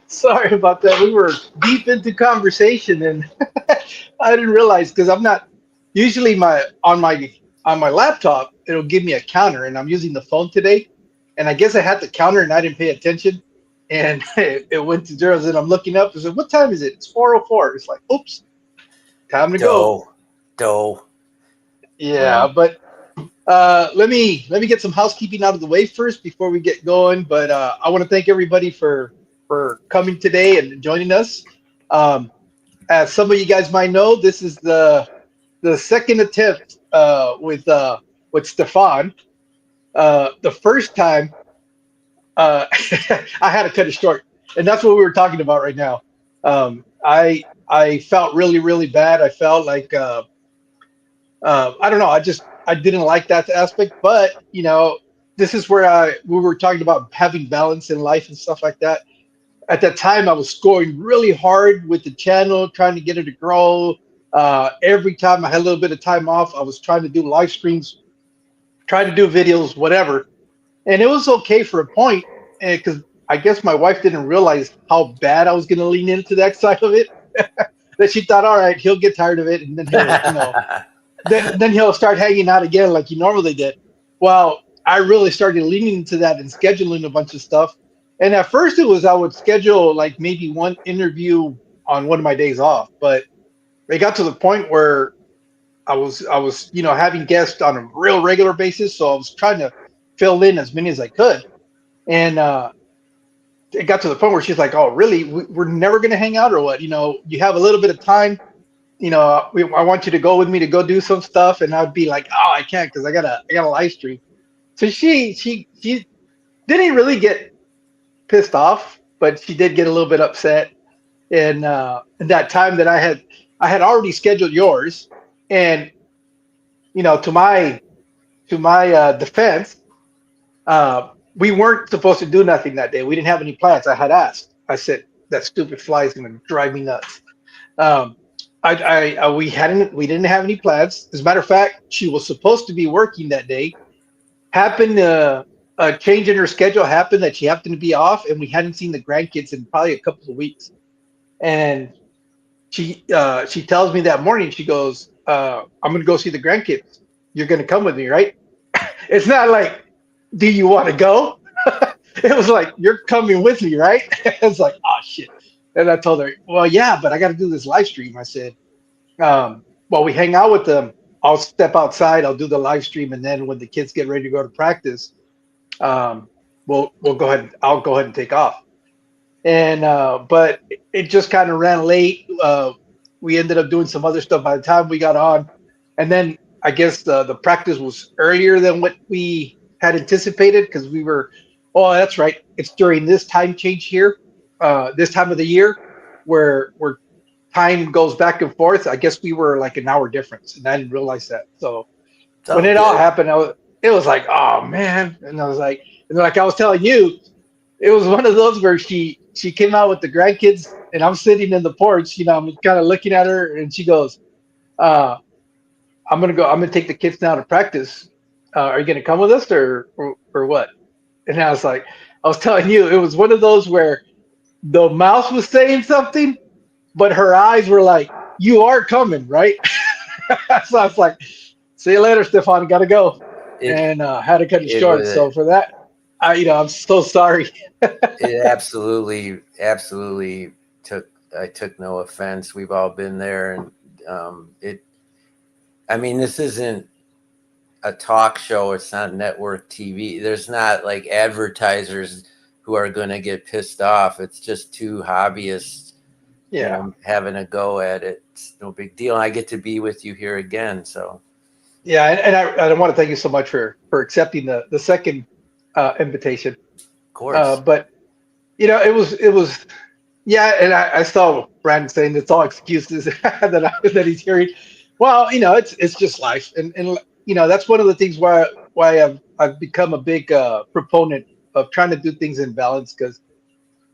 Sorry about that. We were deep into conversation, and I didn't realize because I'm not usually my laptop. It'll give me a counter, and I'm using the phone today, and I guess I had the counter and I didn't pay attention, and it went to zeros. And I'm looking up. I said, "What time is it?" It's 4:04. It's like, "Oops, time to go." Dough, dough. Yeah, Well, but let me get some housekeeping out of the way first before we get going. But I want to thank everybody for coming today and joining us. Um, as some of you guys might know, this is the second attempt with Stefan. The first time I had to cut it short, and that's what we were talking about right now. I felt really bad. I felt like I don't know. I didn't like that aspect, but this is where we were talking about having balance in life and stuff like that. At that time, I was scoring really hard with the channel, trying to get it to grow. Every time I had a little bit of time off, I was trying to do live streams, trying to do videos, whatever, and it was okay for a point, because I guess my wife didn't realize how bad I was going to lean into that side of it. That she thought, all right, he'll get tired of it, and then he'll, then he'll start hanging out again like he normally did. Well, I really started leaning into that and scheduling a bunch of stuff. And at first, it was I would schedule like maybe one interview on one of my days off, but it got to the point where I was having guests on a real regular basis, so I was trying to fill in as many as I could. And it got to the point where she's like, "Oh, really? We're never going to hang out, or what? You have a little bit of time. I want you to go with me to go do some stuff," and I'd be like, "Oh, I can't because I got a live stream." So she didn't really get pissed off, but she did get a little bit upset. And in that time that I had already scheduled yours, and to my defense, we weren't supposed to do nothing that day. We didn't have any plans. I had asked. I said that stupid fly is going to drive me nuts. Um, we didn't have any plans. As a matter of fact, she was supposed to be working that day. Happened a change in her schedule happened that she happened to be off, and we hadn't seen the grandkids in probably a couple of weeks. And she tells me that morning, she goes, "I'm gonna go see the grandkids. You're gonna come with me, right?" It's not like, "Do you want to go?" It was like, "You're coming with me, right?" It's like, "Oh shit." And I told her, "Well, yeah, but I got to do this live stream." I said, while we hang out with them, I'll step outside, I'll do the live stream, and then when the kids get ready to go to practice, um, we'll go ahead. I'll go ahead and take off. And but it just kind of ran late. We ended up doing some other stuff by the time we got on, and then I guess the practice was earlier than what we had anticipated because we were. Oh, that's right. It's during this time change here, this time of the year, where time goes back and forth. I guess we were like an hour difference, and I didn't realize that. So it's when all it all good. happened, it was like, "Oh man," and I was like, and like I was telling you, it was one of those where she came out with the grandkids, and I'm sitting in the porch, I'm kind of looking at her, and she goes, uh, "I'm gonna go. I'm gonna take the kids now to practice. Are you gonna come with us, or what?" And I was like, I was telling you, it was one of those where the mouse was saying something, but her eyes were like, "You are coming, right?" So I was like, "See you later, Stefan. Gotta go," It and had to cut it it short. was So for that, I'm so sorry. it absolutely took I took no offense. We've all been there, and it. I mean, this isn't a talk show. It's not network TV. There's not like advertisers who are going to get pissed off. It's just two hobbyists, Yeah, having a go at it. It's no big deal. I get to be with you here again. So, yeah, and I want to thank you so much for accepting the second invitation. of course. But it was yeah, and I saw Brandon saying it's all excuses that he's hearing. Well, it's just life, and that's one of the things why I've become a big proponent of trying to do things in balance because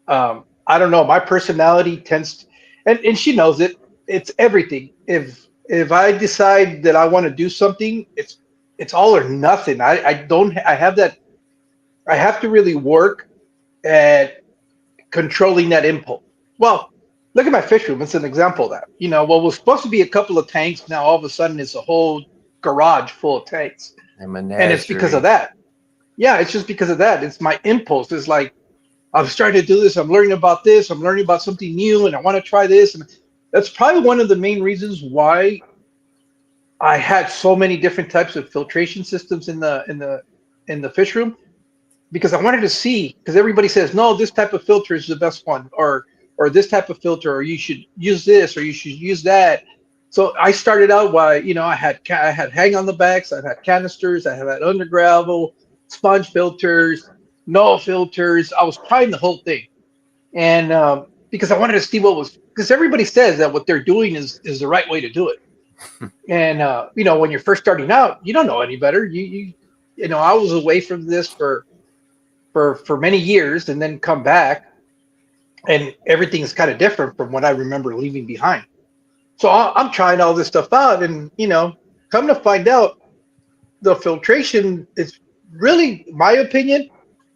I don't know, my personality tends, and she knows it. It's everything. If I decide that I want to do something, it's all or nothing. I don't I have that. I have to really work at controlling that impulse. Well, look at my fish room. It's an example of that. What was supposed to be a couple of tanks, now all of a sudden it's a whole garage full of tanks. A And it's because of menagerie. that. Yeah, it's just because of that. It's my impulse. It's like, I'm starting to do this. I'm learning about this. I'm learning about something new, and I want to try this. And that's probably one of the main reasons why I had so many different types of filtration systems in the fish room, because I wanted to see, because everybody says no, this type of filter is the best one, or this type of filter, or you should use this, or you should use that. So I started out by, I had hang on the backs, I had canisters, I had under gravel, sponge filters, no filters. I was trying the whole thing, and because I wanted to see what was, because everybody says that what they're doing is the right way to do it. And when you're first starting out, you don't know any better. I was away from this for many years, and then come back, and everything's kind of different from what I remember leaving behind. So I'm trying all this stuff out, and come to find out, the filtration is really, my opinion,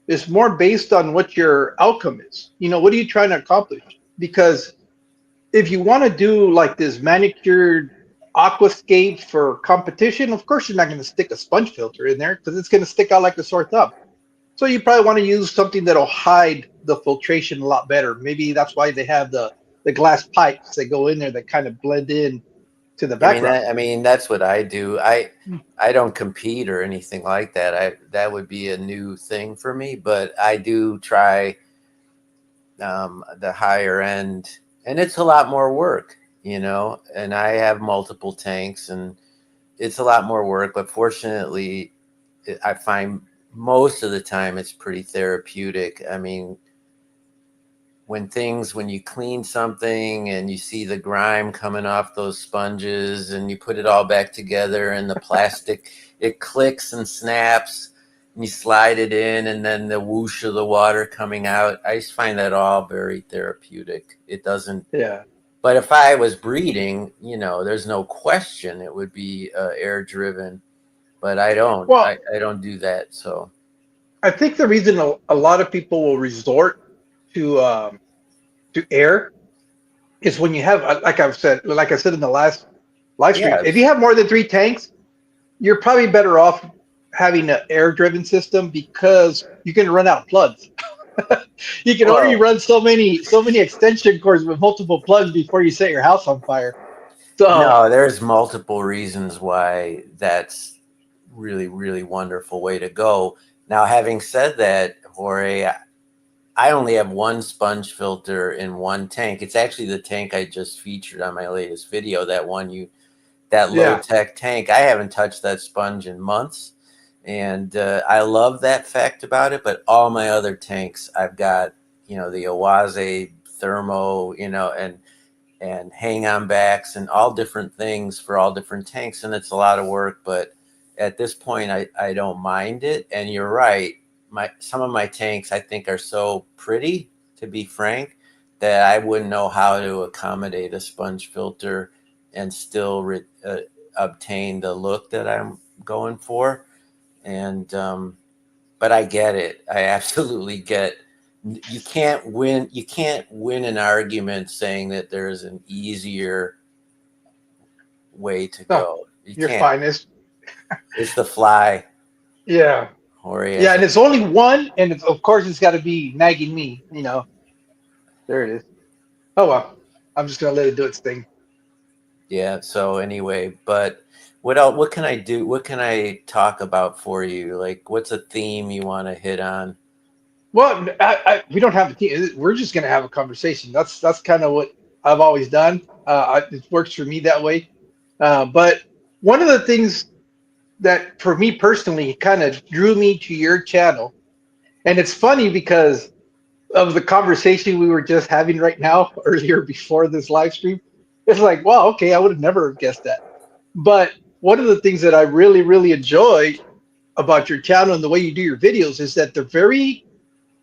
is more based on what your outcome is. What are you trying to accomplish? Because if you want to do like this manicured aquascape for competition, of course you're not going to stick a sponge filter in there because it's going to stick out like a sore thumb. So you probably want to use something that'll hide the filtration a lot better. Maybe that's why they have the glass pipes that go in there that kind of blend in to the background. I mean that's what I do. I don't compete or anything like that. That would be a new thing for me, but I do try the higher end, and it's a lot more work, and I have multiple tanks, and it's a lot more work, but fortunately I find most of the time it's pretty therapeutic. I mean, when you clean something and you see the grime coming off those sponges and you put it all back together and the plastic, it clicks and snaps, and you slide it in, and then the whoosh of the water coming out, I just find that all very therapeutic. It doesn't, Yeah. but if I was breeding, there's no question it would be air driven, but I don't. Well, I don't do that. So I think the reason a lot of people will resort to air is when you have, like I said in the last live stream, if you yes. have more than three tanks, you're probably better off having an air driven system, because you can run out of plugs. You can only Well, run so many extension cords with multiple plugs before you set your house on fire. So no, there's multiple reasons why that's really, really wonderful way to go. Now, having said that, Jorge, I only have one sponge filter in one tank. It's actually the tank I just featured on my latest video. That low yeah, tech tank. I haven't touched that sponge in months, and I love that fact about it. But all my other tanks, I've got the Awaze thermo, and hang on backs and all different things for all different tanks, and it's a lot of work, but at this point I don't mind it. And you're right, some of my tanks I think are so pretty, to be frank, that I wouldn't know how to accommodate a sponge filter and still obtain the look that I'm going for. And but I get it. I absolutely get, you can't win an argument saying that there's an easier way to no, go. You you're can't. fine. It's the fly, Yeah, or he yeah, has and a, it's only one, and of course it's got to be nagging me. There it is. Oh well, I'm just gonna let it do its thing. yeah. So anyway, but what else, what can I do? What can I talk about for you? Like, what's a theme you want to hit on? Well, we don't have a team. We're just gonna have a conversation. That's kind of what I've always done. It works for me that way. But one of the things that, for me personally, kind of drew me to your channel, and it's funny because of the conversation we were just having right now earlier before this live stream. It's like, wow, okay, I would have never guessed that. But one of the things that I really, really enjoy about your channel and the way you do your videos is that they're very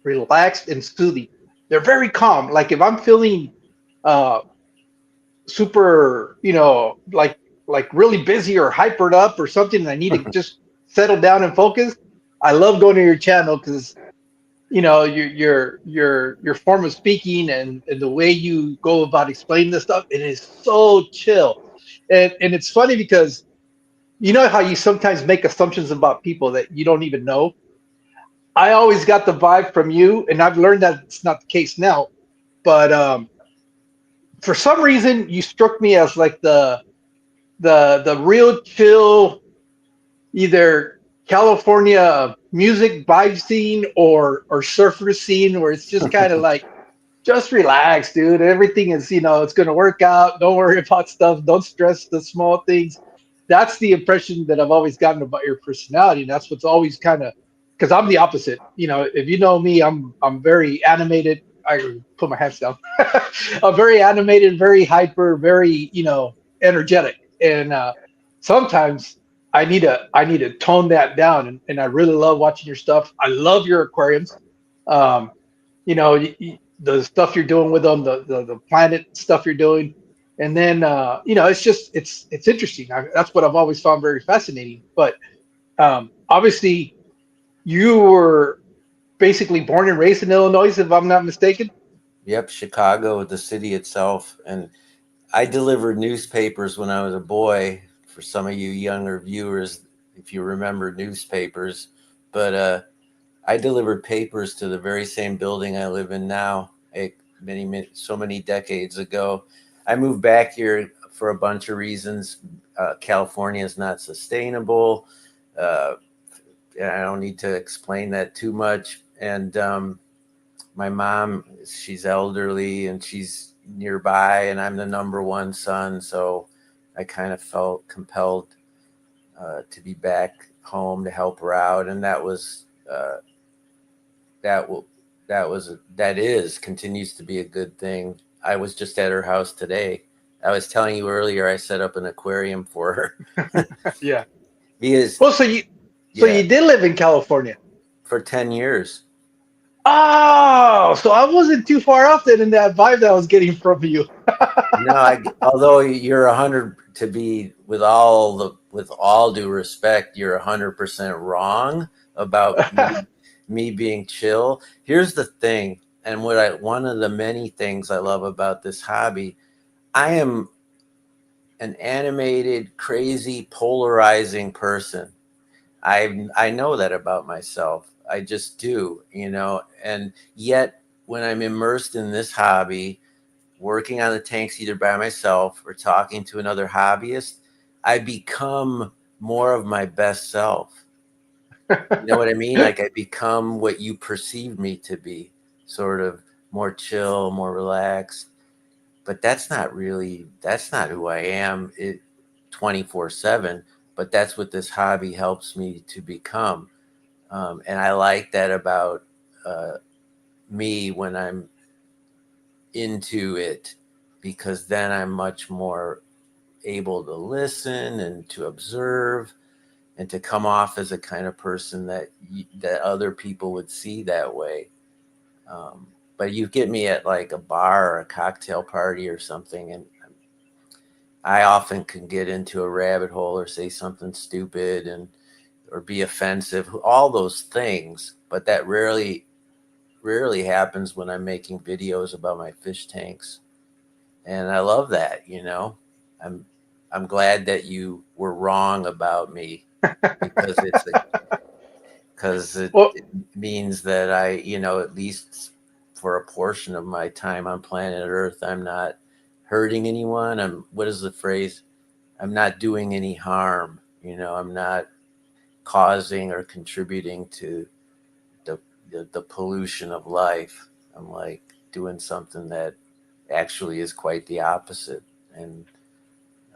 relaxed and soothing. They're very calm. Like if I'm feeling uh, super, like really busy or hypered up or something, and I need to just settle down and focus, I love going to your channel because your form of speaking and the way you go about explaining this stuff, it is so chill. And it's funny because you know how you sometimes make assumptions about people that you don't even know. I always got the vibe from you, and I've learned that it's not the case now. But for some reason, you struck me as like the real chill, either California music vibe scene or surfer scene, where it's just kind of like just relax, dude. Everything is, it's going to work out. Don't worry about stuff. Don't stress the small things. That's the impression that I've always gotten about your personality, and that's what's always kind of because I'm the opposite. If you know me, I'm very animated. I put my hands down. I'm very animated, very hyper, very energetic, and sometimes I need to tone that down, and I really love watching your stuff. I love your aquariums. Um, the stuff you're doing with them, the planet stuff you're doing, and then it's just it's interesting. That's what I've always found very fascinating. But obviously, you were basically born and raised in Illinois, if I'm not mistaken. Yep, Chicago, the city itself. And I delivered newspapers when I was a boy. For some of you younger viewers, if you remember newspapers, but I delivered papers to the very same building I live in now, so many decades ago. I moved back here for a bunch of reasons. California is not sustainable. Uh, I don't need to explain that too much. And my mom, she's elderly and she's nearby, and I'm the number one son. So I kind of felt compelled to be back home to help her out. And that will continues to be a good thing. I was just at her house today. I was telling you earlier I set up an aquarium for her Yeah. because Well, so you yeah, did live in California. for 10 years. Oh, so I wasn't too far off then in that vibe that I was getting from you. No, although you're 100 to be with all due respect, you're 100% wrong about me being chill. Here's the thing, and one of the many things I love about this hobby, I am an animated, crazy, polarizing person. I know that about myself. I just do, and yet when I'm immersed in this hobby, working on the tanks either by myself or talking to another hobbyist, I become more of my best self. You know what I mean? Like I become what you perceive me to be, sort of more chill, more relaxed. But that's not who I am 24/7. But that's what this hobby helps me to become. And I like that about uh, me when I'm into it, because then I'm much more able to listen and to observe and to come off as a kind of person that other people would see that way. But you get me at like a bar or a cocktail party or something, and I often can get into a rabbit hole or say something stupid and or be offensive, all those things. But that rarely happens when I'm making videos about my fish tanks, and I love that. I'm I'm glad that you were wrong about me, because Well, it means that I, at least for a portion of my time on planet Earth, I'm not hurting anyone. What is the phrase? I'm not doing any harm. I'm not causing or contributing to the the pollution of life. I'm like doing something that actually is quite the opposite. And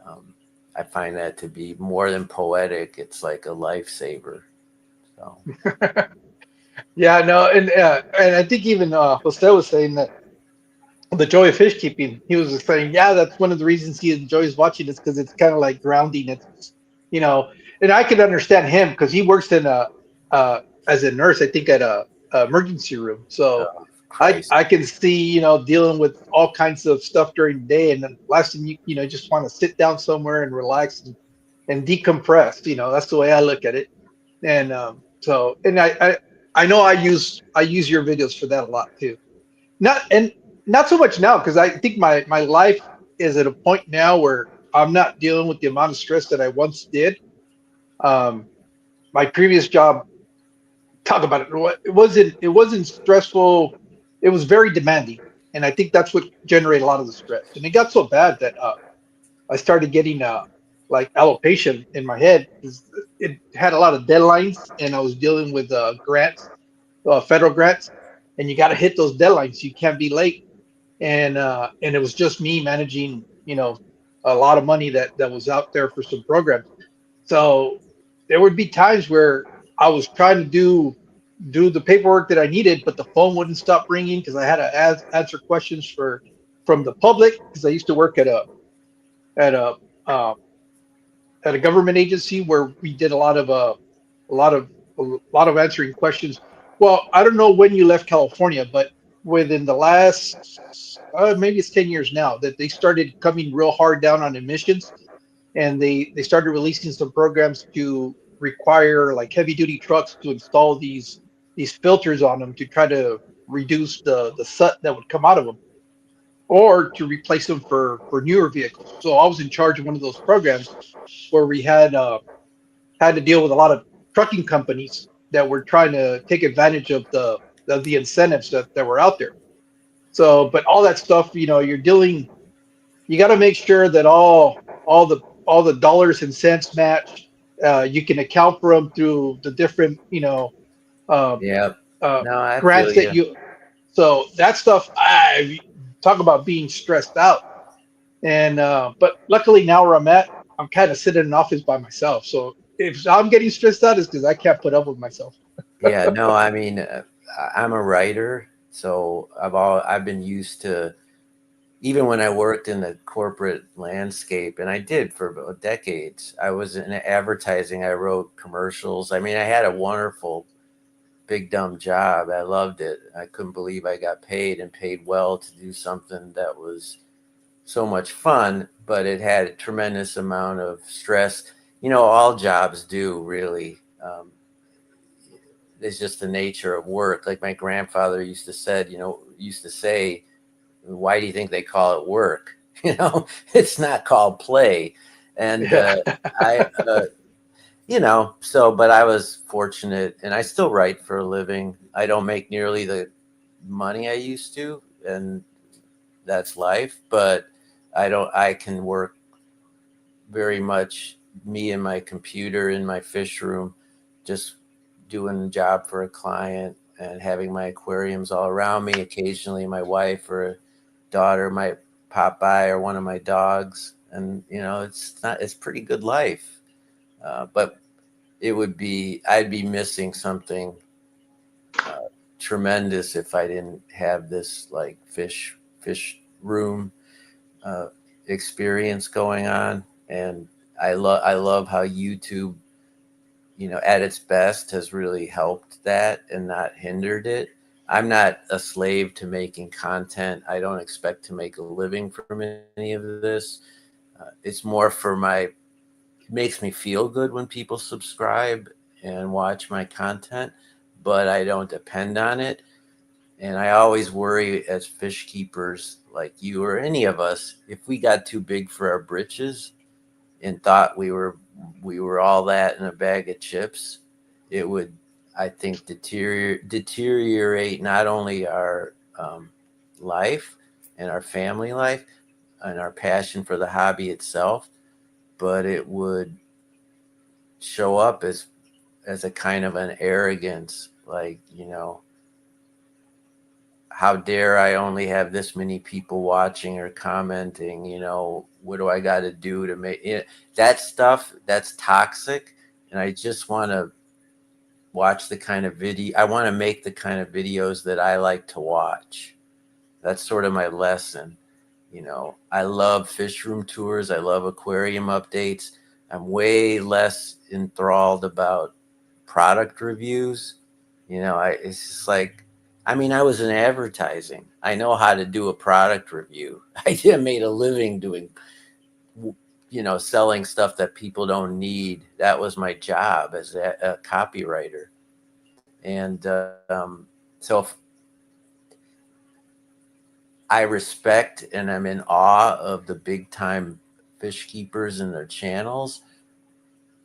um, I find that to be more than poetic. It's like a lifesaver. So yeah, no, and I think even Jose was saying that the joy of fish keeping. He was just saying, yeah, that's one of the reasons he enjoys watching this because it's kind of like grounding. You know, and I could understand him because he works in as a nurse, I think at a emergency room. So Christ. I can see dealing with all kinds of stuff during the day, and then last thing just want to sit down somewhere and relax and decompress. That's the way I look at it. And so and I I know I use your videos for that a lot too. Not so much now because I think my life is at a point now where I'm not dealing with the amount of stress that I once did. Um, my previous job, talk about it. It wasn't stressful. It was very demanding, and I think that's what generated a lot of the stress. And it got so bad that I started getting like alopecia in my head. It had a lot of deadlines, and I was dealing with grants, federal grants, and you got to hit those deadlines. You can't be late, and it was just me managing, a lot of money that was out there for some programs. So there would be times where I was trying to do the paperwork that I needed, but the phone wouldn't stop ringing because I had to answer questions from the public because I used to work at a uh, at a government agency where we did a lot of a lot of answering questions. Well, I don't know when you left California, but within the last maybe it's 10 years now that they started coming real hard down on emissions, and they started releasing some programs to require like heavy duty trucks to install these filters on them to try to reduce the soot that would come out of them or to replace them for newer vehicles. So I was in charge of one of those programs where we had to deal with a lot of trucking companies that were trying to take advantage of the incentives that were out there. So, but all that stuff, you got to make sure that all the dollars and cents match. You can account for them through the different, uh, Yeah. uh, No, I feel grants that you. you. So that stuff, I talk about being stressed out. And but luckily now where I'm at, I'm kind of sitting in an office by myself. So if I'm getting stressed out, it's because I can't put up with myself. Yeah, no, I mean, I'm a writer, so I've been used to, even when I worked in the corporate landscape, and I did for about decades. I was in advertising. I wrote commercials. I mean, I had a wonderful big dumb job. I loved it. I couldn't believe I got paid and paid well to do something that was so much fun, but it had a tremendous amount of stress. All jobs do really. It's just the nature of work. Like my grandfather used to say, "Why do you think they call it work? It's not called play." And Yeah. I, but I was fortunate, and I still write for a living. I don't make nearly the money I used to, and that's life. But I can work very much me and my computer in my fish room, just doing a job for a client and having my aquariums all around me. Occasionally, my wife or a daughter might pop by, or one of my dogs, and it's pretty good life. But I'd be missing something uh, tremendous if I didn't have this like fish room uh, experience going on. And I love how YouTube, at its best, has really helped that and not hindered it. I'm not a slave to making content. I don't expect to make a living from any of this. It's more for it makes me feel good when people subscribe and watch my content, but I don't depend on it. And I always worry, as fish keepers like you or any of us, if we got too big for our britches and thought we were all that in a bag of chips, it would, I think, deteriorate not only our life and our family life and our passion for the hobby itself, but it would show up as a kind of an arrogance, like, how dare I only have this many people watching or commenting? What do I got to do to make it? That stuff, that's toxic. And I just want to watch the kind of video, I want to make the kind of videos that I like to watch. That's sort of my lesson. I love fish room tours. I love aquarium updates. I'm way less enthralled about product reviews. It's just like, I mean, I was in advertising. I know how to do a product review. I made a living doing, selling stuff that people don't need. That was my job as a copywriter. And so I respect and I'm in awe of the big time fish keepers and their channels,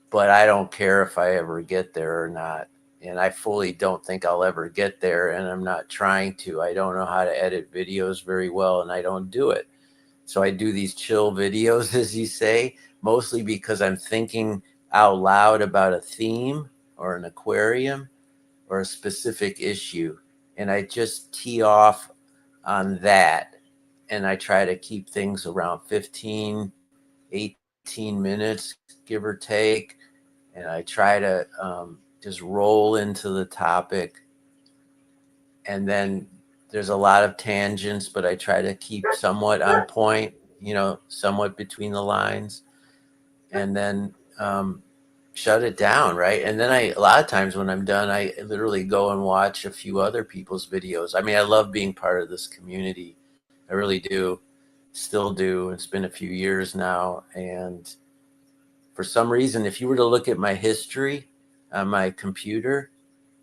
but I don't care if I ever get there or not. And I fully don't think I'll ever get there, and I'm not trying to. I don't know how to edit videos very well, and I don't do it. So I do these chill videos, as you say, mostly because I'm thinking out loud about a theme or an aquarium or a specific issue. And I just tee off on that. And I try to keep things around 15, 18 minutes, give or take. And I try to just roll into the topic. And then there's a lot of tangents, but I try to keep somewhat on point, somewhat between the lines. And then shut it down, right? And then a lot of times when I'm done, I literally go and watch a few other people's videos. I mean, I love being part of this community. I really do, still do. It's been a few years now. And for some reason, if you were to look at my history on my computer,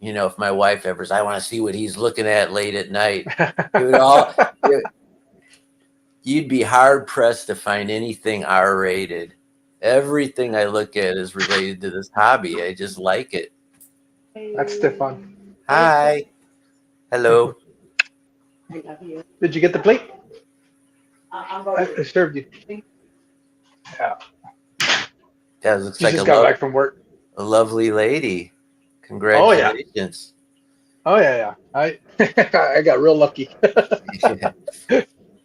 if my wife ever says, I want to see what he's looking at late at night, it would all, you'd be hard pressed to find anything R-rated. Everything I look at is related to this hobby. I just like it. That's Steffan. Hi. Hello. Did you get the plate? I served you. Yeah. That looks She like just got back from work. a lovely lady. Oh yeah. Congratulations. Oh yeah. I I got real lucky.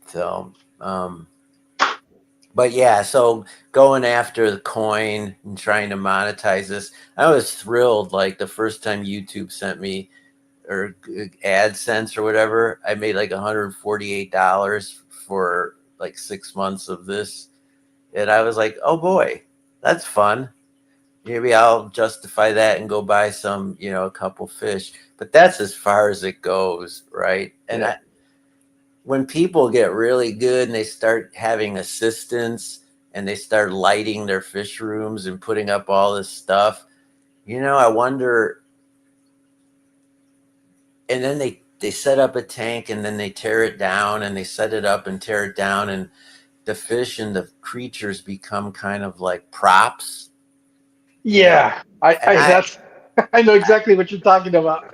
So, but yeah, so going after the coin and trying to monetize this, I was thrilled. Like the first time YouTube sent me or AdSense or whatever, I made like $148 for like 6 months of this. And I was like, oh boy, that's fun. Maybe I'll justify that and go buy some, a couple fish. But that's as far as it goes, right? And Yeah. when people get really good and they start having assistants and they start lighting their fish rooms and putting up all this stuff, I wonder. And then they set up a tank and then they tear it down and they set it up and tear it down, and the fish and the creatures become kind of like props. Yeah. And That's I know exactly what you're talking about.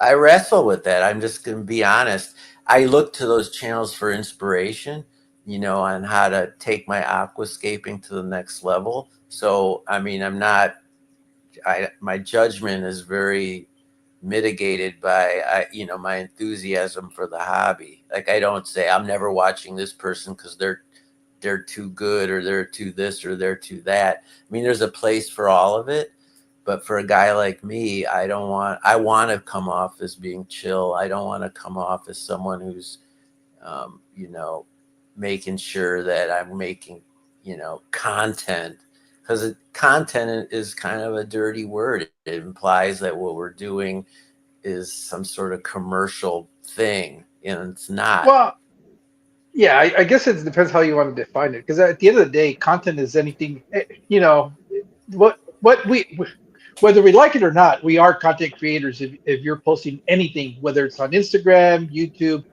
I wrestle with that. I'm just going to be honest. I look to those channels for inspiration, on how to take my aquascaping to the next level. So, I mean, my judgment is very mitigated by, my enthusiasm for the hobby. Like I don't say I'm never watching this person because they're too good or they're too this or they're too that. I mean, there's a place for all of it. But for a guy like me, I want to come off as being chill. I don't want to come off as someone who's, you know, making sure that I'm making, content, because content is kind of a dirty word. It implies that what we're doing is some sort of commercial thing, and it's not. Well, yeah, I guess it depends how you want to define it. Because at the end of the day, content is anything. What we whether we like it or not, we are content creators. If you're posting anything, whether it's on Instagram, YouTube,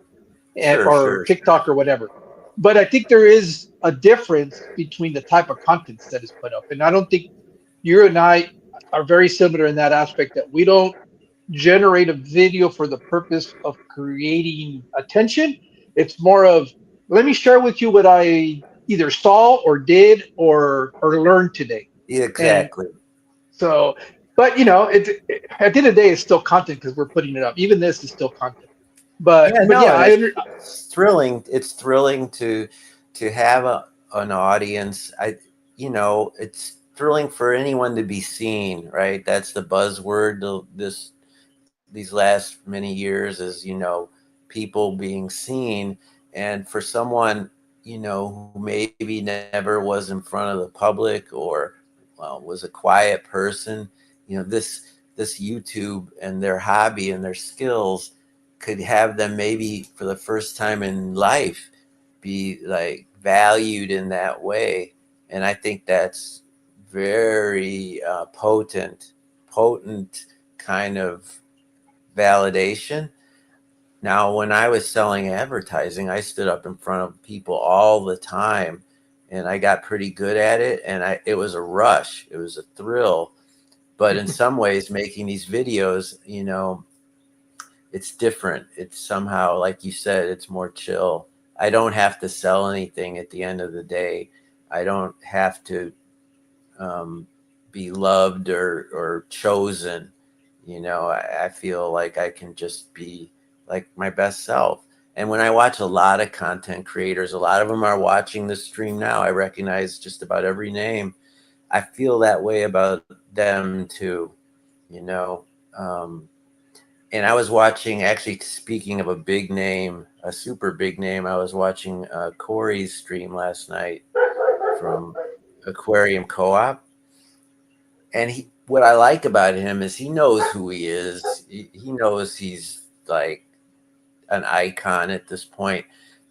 Sure, or sure, sure. TikTok or whatever. But I think there is a difference between the type of contents that is put up, and I don't think you and I are very similar in that aspect that we don't generate a video for the purpose of creating attention. It's more of let me share with you what I either saw or did or learned today. Yeah, And exactly. so, but at the end of the day, it's still content because we're putting it up. Even this is still content. Yeah, But no, yeah, and I under, it's thrilling. It's thrilling to have an audience. It's thrilling for anyone to be seen, right? That's the buzzword. These last many years is people being seen, and for someone who maybe never was in front of the public or was a quiet person, this YouTube and their hobby and their skills could have them maybe for the first time in life be like valued in that way. And I think that's very potent kind of validation. Now, when I was selling advertising, I stood up in front of people all the time and I got pretty good at it. And it was a rush, it was a thrill. But in some ways, making these videos, it's different. It's somehow, like you said, it's more chill. I don't have to sell anything at the end of the day. I don't have to um, be loved or chosen. I feel like I can just be like my best self. And when I watch a lot of content creators, a lot of them are watching the stream now. I recognize just about every name. I feel that way about them too, you know. Um, and I was watching, actually, speaking of a big name, a super big name, I was watching Corey's stream last night from Aquarium Co-op. And what I like about him is he knows who he is. He knows he's like an icon at this point,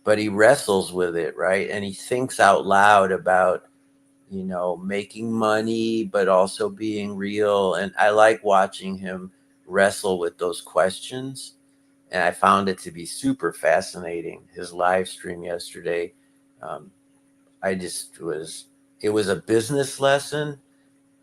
but he wrestles with it, right? And he thinks out loud about, making money, but also being real. And I like watching him wrestle with those questions. And I found it to be super fascinating. His live stream yesterday, um, it was a business lesson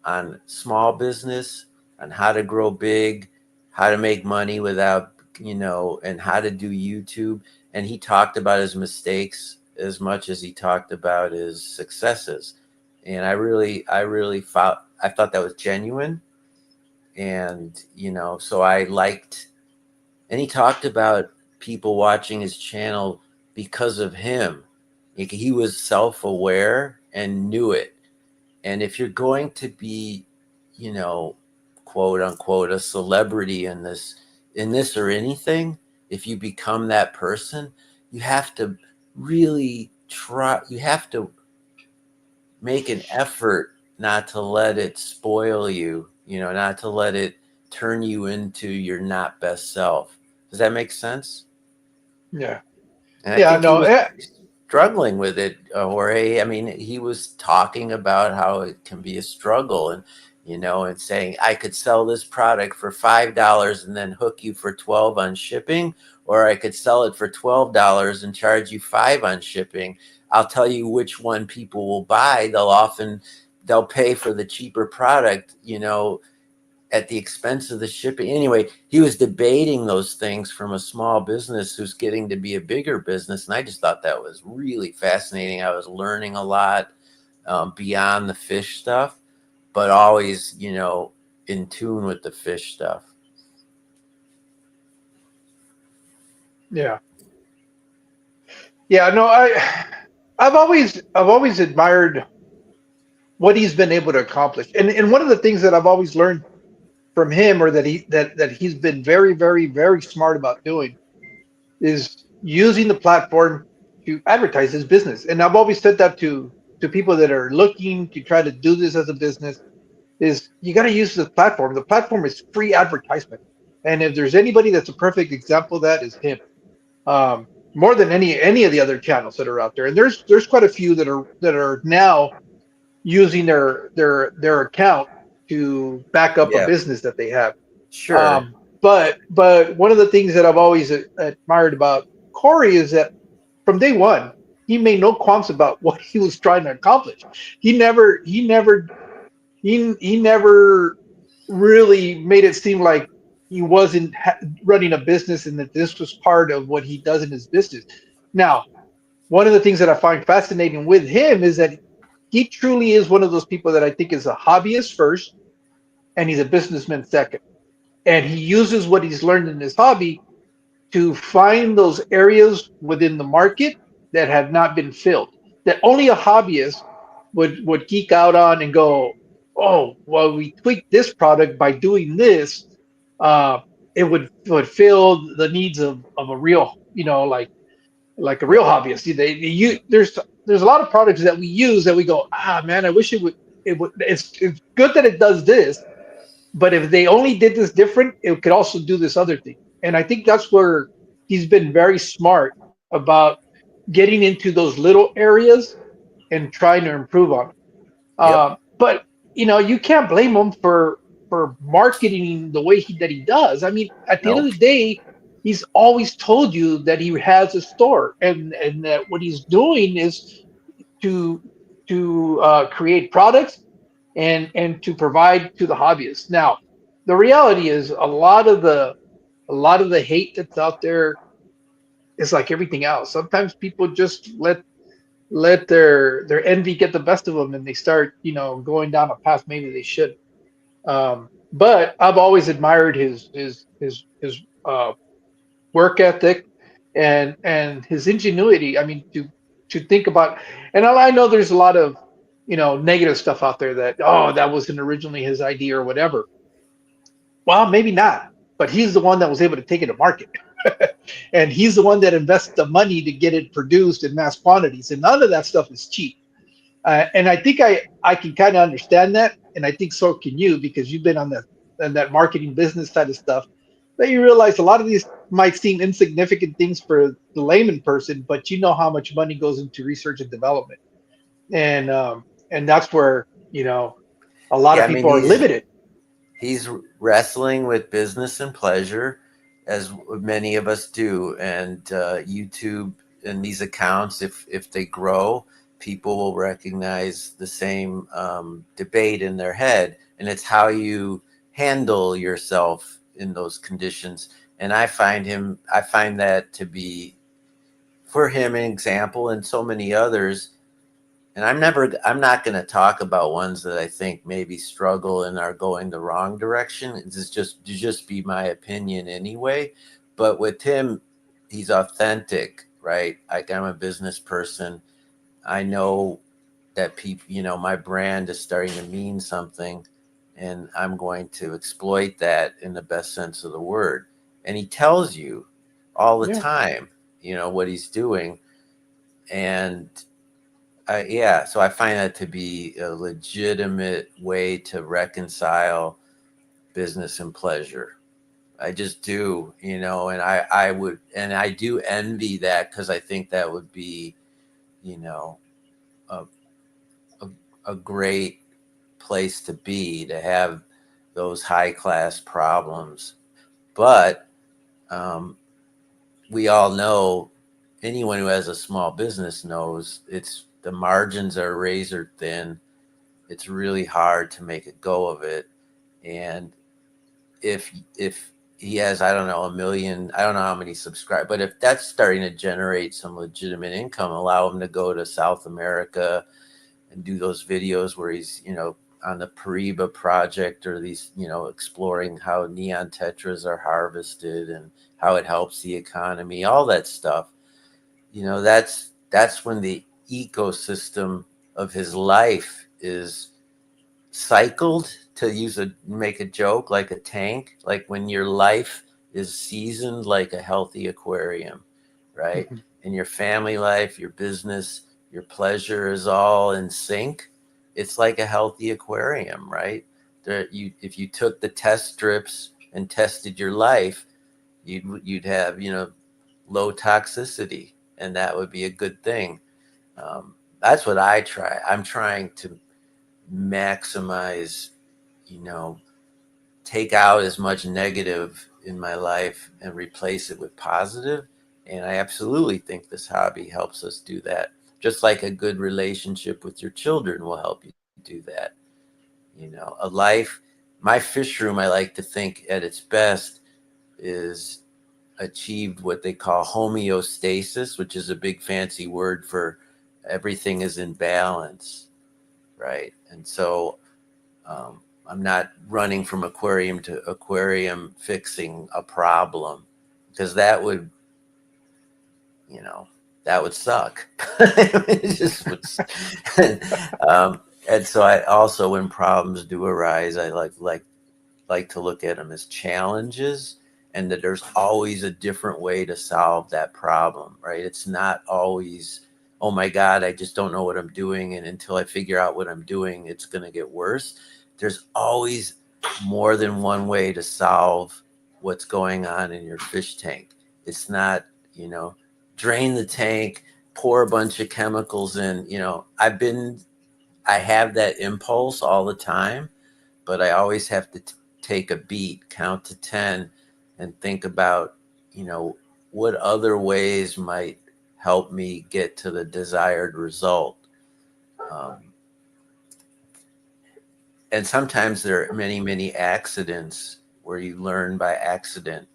on small business, on how to grow big, how to make money without, and how to do YouTube. And he talked about his mistakes as much as he talked about his successes. And I thought that was genuine. And, so I liked, and he talked about people watching his channel because of him. Like, he was self-aware and knew it. And if you're going to be, you know, quote unquote, a celebrity in this or anything, if you become that person, you have to really try, you have to make an effort not to let it spoil you, not to let it turn you into your not best self. Does that make sense? Yeah. And I Yeah. think he No. was struggling with it, Jorge. I mean, he was talking about how it can be a struggle, and saying, I could sell this product for $5 and then hook you for 12 on shipping, or I could sell it for $12 and charge you 5 on shipping. I'll tell you which one people will buy. They'll pay for the cheaper product, at the expense of the shipping. Anyway, he was debating those things from a small business who's getting to be a bigger business. And I just thought that was really fascinating. I was learning a lot beyond the fish stuff, but always, in tune with the fish stuff. Yeah. Yeah. No. I've always admired what he's been able to accomplish, and one of the things that I've always learned from him, or that he's been very, very, very smart about doing, is using the platform to advertise his business. And I've always said that to people that are looking to try to do this as a business, is you got to use the platform. The platform is free advertisement. And if there's anybody that's a perfect example of that, is him. More than any of the other channels that are out there. And there's quite a few that are now using their account to back up a Yeah, business that they have. sure. But one of the things that I've always admired about Corey is that from day one, he made no qualms about what he was trying to accomplish. He never really made it seem like he wasn't running a business, and that this was part of what he does in his business. Now, one of the things that I find fascinating with him is that he truly is one of those people that I think is a hobbyist first, and he's a businessman second. And he uses what he's learned in his hobby to find those areas within the market that have not been filled, that only a hobbyist would geek out on and go, oh, well, we tweaked this product by doing this. Uh, it would fill the needs of a real, like a real Yeah. hobbyist. There's a lot of products that we use that we go, ah, man, I wish it would. It's good that it does this, but if they only did this different, it could also do this other thing. And I think that's where he's been very smart about getting into those little areas and trying to improve on them. Yep. But you can't blame him for. for marketing the way that he does. I mean, at the end of Nope. the day, he's always told you that he has a store, and that what he's doing is to create products and to provide to the hobbyists. Now, the reality is a lot of the hate that's out there is like everything else. Sometimes people just let their envy get the best of them, and they start going down a path maybe they should. But I've always admired his work ethic and his ingenuity. I mean, to think about, and I know there's a lot of negative stuff out there that, oh, that wasn't originally his idea or whatever. Well, maybe not, but he's the one that was able to take it to market. And he's the one that invests the money to get it produced in mass quantities, and none of that stuff is cheap. And I think I can kind of understand that, and I think so can you, because you've been on that marketing business side of stuff. That you realize a lot of these might seem insignificant things for the layman person, but you know how much money goes into research and development, and that's where a lot Yeah, of I mean people are limited. he's wrestling with business and pleasure, as many of us do. And YouTube and these accounts, if they grow, people will recognize the same debate in their head, and it's how you handle yourself in those conditions. And I find that to be, for him, an example, and so many others. And I'm not going to talk about ones that I think maybe struggle and are going the wrong direction. It's just be my opinion anyway. But with him, he's authentic, right? Like, I'm a business person. I know that people, my brand is starting to mean something, and I'm going to exploit that in the best sense of the word. And he tells you all the Yeah, time, what he's doing. And yeah, so I find that to be a legitimate way to reconcile business and pleasure. I just do, and I do envy that, because I think that would be, you know, a, a, a great place to be, to have those high class problems. But um, we all know, anyone who has a small business knows, the margins are razor thin. It's really hard to make a go of it. And if he has, I don't know, a million, I don't know how many subscribe, but if that's starting to generate some legitimate income, allow him to go to South America and do those videos where he's, on the Pariba project, or these, exploring how neon tetras are harvested and how it helps the economy, all that stuff. That's when the ecosystem of his life is cycled, to make a joke, like a tank, like when your life is seasoned like a healthy aquarium, right? mhm, And your family life, your business, your pleasure is all in sync. It's like a healthy aquarium, right? If you took the test strips and tested your life, you'd have, low toxicity, and that would be a good thing. That's what I'm trying to maximize, you know, take out as much negative in my life and replace it with positive. And I absolutely think this hobby helps us do that. Just like a good relationship with your children will help you do that. A life, my fish room, I like to think at its best, is achieved what they call homeostasis, which is a big fancy word for everything is in balance, right? And so I'm not running from aquarium to aquarium fixing a problem, because you know, that would suck. It just would. And, and so I also, when problems do arise, I like to look at them as challenges, and that there's always a different way to solve that problem, right? It's not always, oh my God, I just don't know what I'm doing, and until I figure out what I'm doing, it's going to get worse. There's always more than one way to solve what's going on in your fish tank. It's not, you know, drain the tank, pour a bunch of chemicals in. I have that impulse all the time, but I always have to take a beat, count to 10, and think about, what other ways might help me get to the desired result. Um, and sometimes there are many, many accidents where you learn by accident,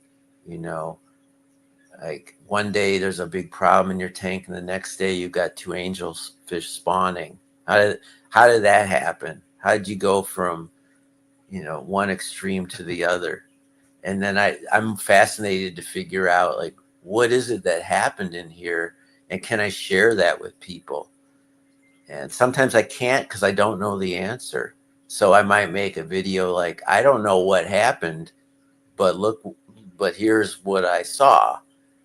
you know, like one day there's a big problem in your tank and the next day you got two angelfish spawning. How did that happen? How did you go from, one extreme to the other? And then I'm fascinated to figure out, like, what is it that happened in here, and can I share that with people? And sometimes I can't because I don't know the answer. So I might make a video like, I don't know what happened, but here's what I saw.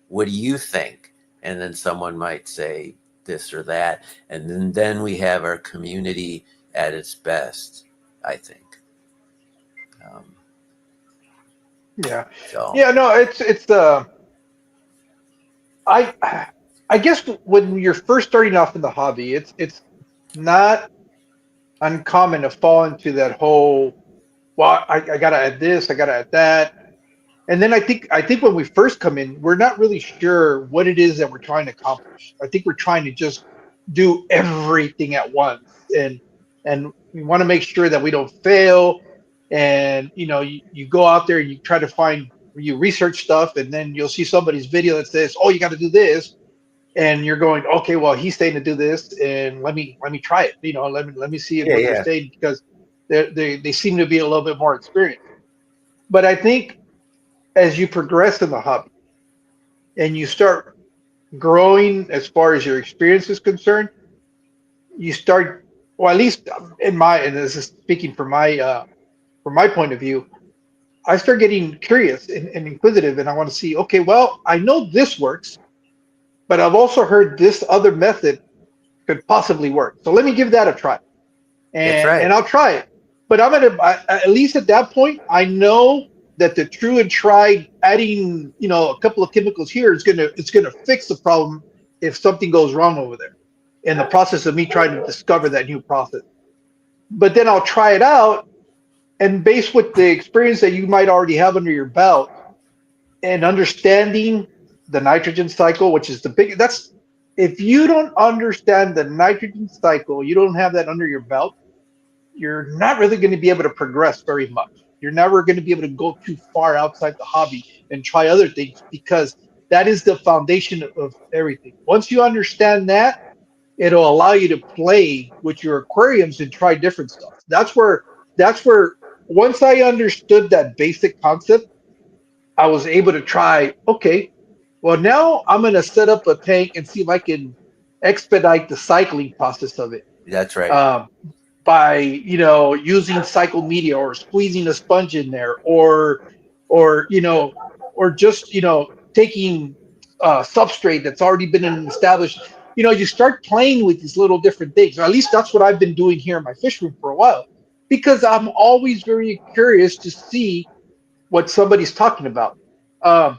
What do you think? And then someone might say this or that. And then we have our community at its best, I think. Um, Yeah. so Yeah, no, I I guess when you're first starting off in the hobby, it's not uncommon to fall into that whole, well, I gotta add this, I gotta add that. And then I think when we first come in, we're not really sure what it is that we're trying to accomplish. I think we're trying to just do everything at once, and we want to make sure that we don't fail. And you go out there and you try to find, you research stuff, and then you'll see somebody's video that says, "Oh, you got to do this," and you're going, "Okay, well, he's saying to do this, and let me try it. Let me see yeah, what they're yeah, saying because they seem to be a little bit more experienced." But I think as you progress in the hobby and you start growing as far as your experience is concerned, you start, well, at least and this is speaking from my point of view, I start getting curious and inquisitive, and I want to see, okay, well, I know this works, but I've also heard this other method could possibly work. So let me give that a try, that's and right. I'll try it. But at least at that point, I know that the true and tried adding, a couple of chemicals here it's gonna fix the problem if something goes wrong over there in the process of me trying to discover that new process. But then I'll try it out, and based with the experience that you might already have under your belt and understanding the nitrogen cycle, which is that's, if you don't understand the nitrogen cycle, you don't have that under your belt, you're not really going to be able to progress very much. You're never going to be able to go too far outside the hobby and try other things because that is the foundation of everything. Once you understand that, it'll allow you to play with your aquariums and try different stuff. That's where once I understood that basic concept, I was able to try, okay, well, now I'm going to set up a tank and see if I can expedite the cycling process of it. That's right. Um, by using cycle media or squeezing a sponge in there, or or just taking substrate that's already been established. You start playing with these little different things, or at least that's what I've been doing here in my fish room for a while, because I'm always very curious to see what somebody's talking about. um,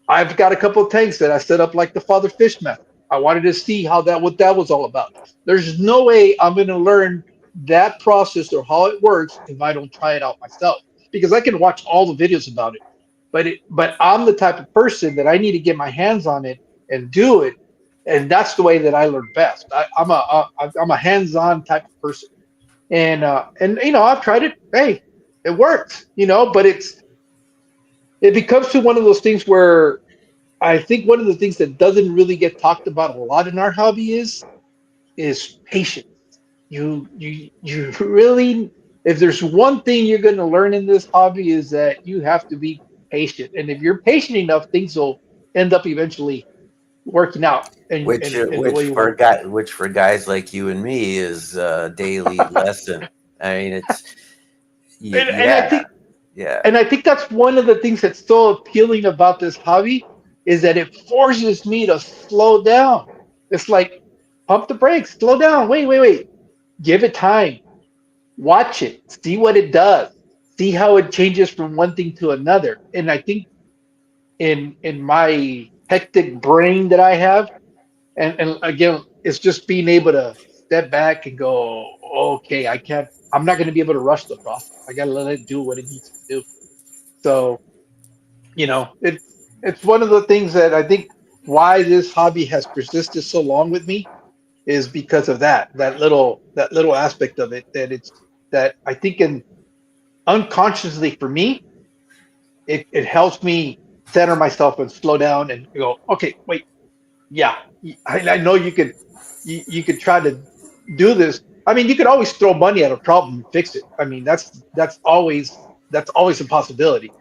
I've got a couple of tanks that I set up like the father fish method. I wanted to see what that was all about. There's no way I'm going to learn that process or how it works if I don't try it out myself. Because I can watch all the videos about it, but I'm the type of person that I need to get my hands on it and do it, and that's the way that I learn best. I'm a hands-on type of person, and I've tried it. Hey, it works. But it becomes to one of those things where I think one of the things that doesn't really get talked about a lot in our hobby is patience. You really, if there's one thing you're going to learn in this hobby, is that you have to be patient. And if you're patient enough, things will end up eventually working out and which and, and the which way you for want. guys like you and me is a daily lesson. I mean, it's And I yeah, think yeah, and I think that's one of the things that's so appealing about this hobby, is that it forces me to slow down. It's like, pump the brakes, slow down, wait, give it time, watch it, see what it does, see how it changes from one thing to another. And I think in my hectic brain that I have, and again, it's just being able to step back and go, okay, I can't. I'm not going to be able to rush the process. I got to let it do what it needs to do. So, it's one of the things that I think why this hobby has persisted so long with me is because of that little aspect of it that I think in unconsciously for me it helps me center myself and slow down and go, okay, wait, yeah, I know you could try to do this. I mean, you could always throw money at a problem and fix it. I mean, that's always a possibility.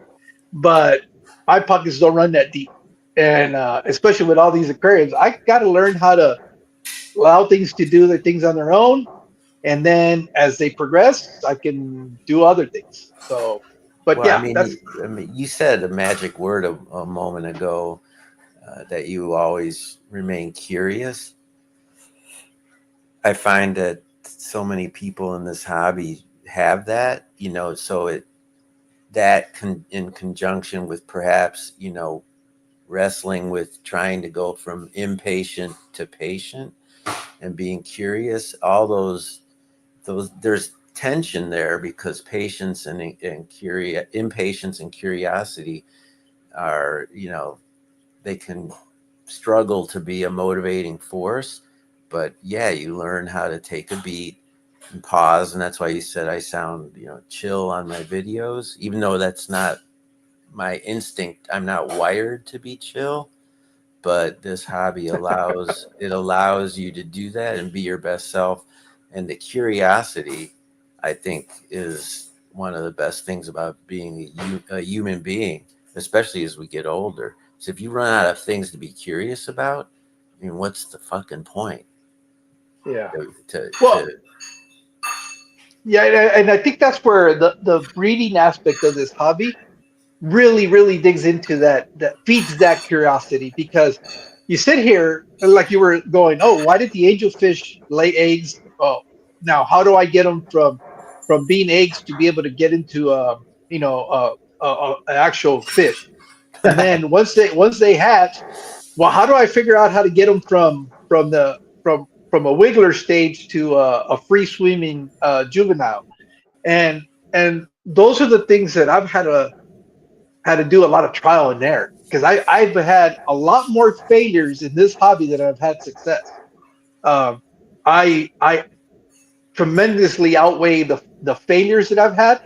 But my pockets don't run that deep, and especially with all these aquariums, I got to learn how to allow things to do their things on their own, and then as they progress, I can do other things. So, but Well, yeah, that's I mean, you said a magic word a moment ago, that you always remain curious. I find that so many people in this hobby have that, so in conjunction with perhaps, wrestling with trying to go from impatient to patient and being curious, all those there's tension there because patience and impatience and curiosity are, they can struggle to be a motivating force. But yeah, you learn how to take a beat and pause, and that's why you said I sound, chill on my videos, even though that's not my instinct. I'm not wired to be chill, but this hobby allows you to do that and be your best self. And the curiosity, I think, is one of the best things about being a human being, especially as we get older. So if you run out of things to be curious about, I mean, what's the fucking point? yeah. To Well, yeah, and I think that's where the breeding aspect of this hobby really digs into that feeds that curiosity because you sit here like you were going, oh, why did the angelfish lay eggs? Oh, now how do I get them from being eggs to be able to get into an actual fish? And then once they hatch, well, how do I figure out how to get them from a wiggler stage to a free swimming juvenile? And and those are the things that I've had to do a lot of trial and error because I've had a lot more failures in this hobby than I've had success. Um, I tremendously outweigh the failures that I've had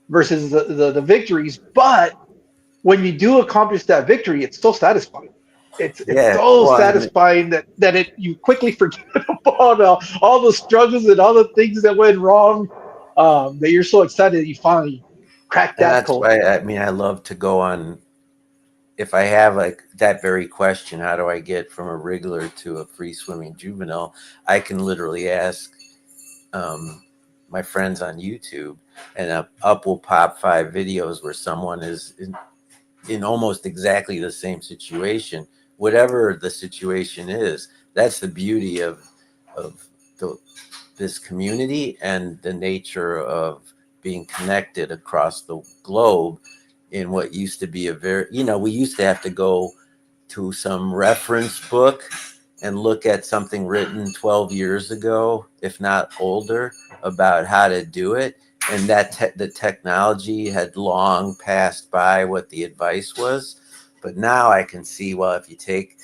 versus the victories. But when you do accomplish that victory, it's so satisfying. It's yeah, so well, I mean, satisfying that you quickly forget about all the struggles and all the things that went wrong. That you're so excited that you finally cracked and that that's code. why I love to go on. If I have like that very question, how do I get from a wriggler to a free swimming juvenile? I can literally ask, my friends on YouTube, and up will pop 5 videos where someone is in almost exactly the same situation, whatever the situation is. That's the beauty of the, this community and the nature of being connected across the globe in what used to be a very, we used to have to go to some reference book and look at something written 12 years ago, if not older, about how to do it. And the technology had long passed by what the advice was. But now I can see, well, if you take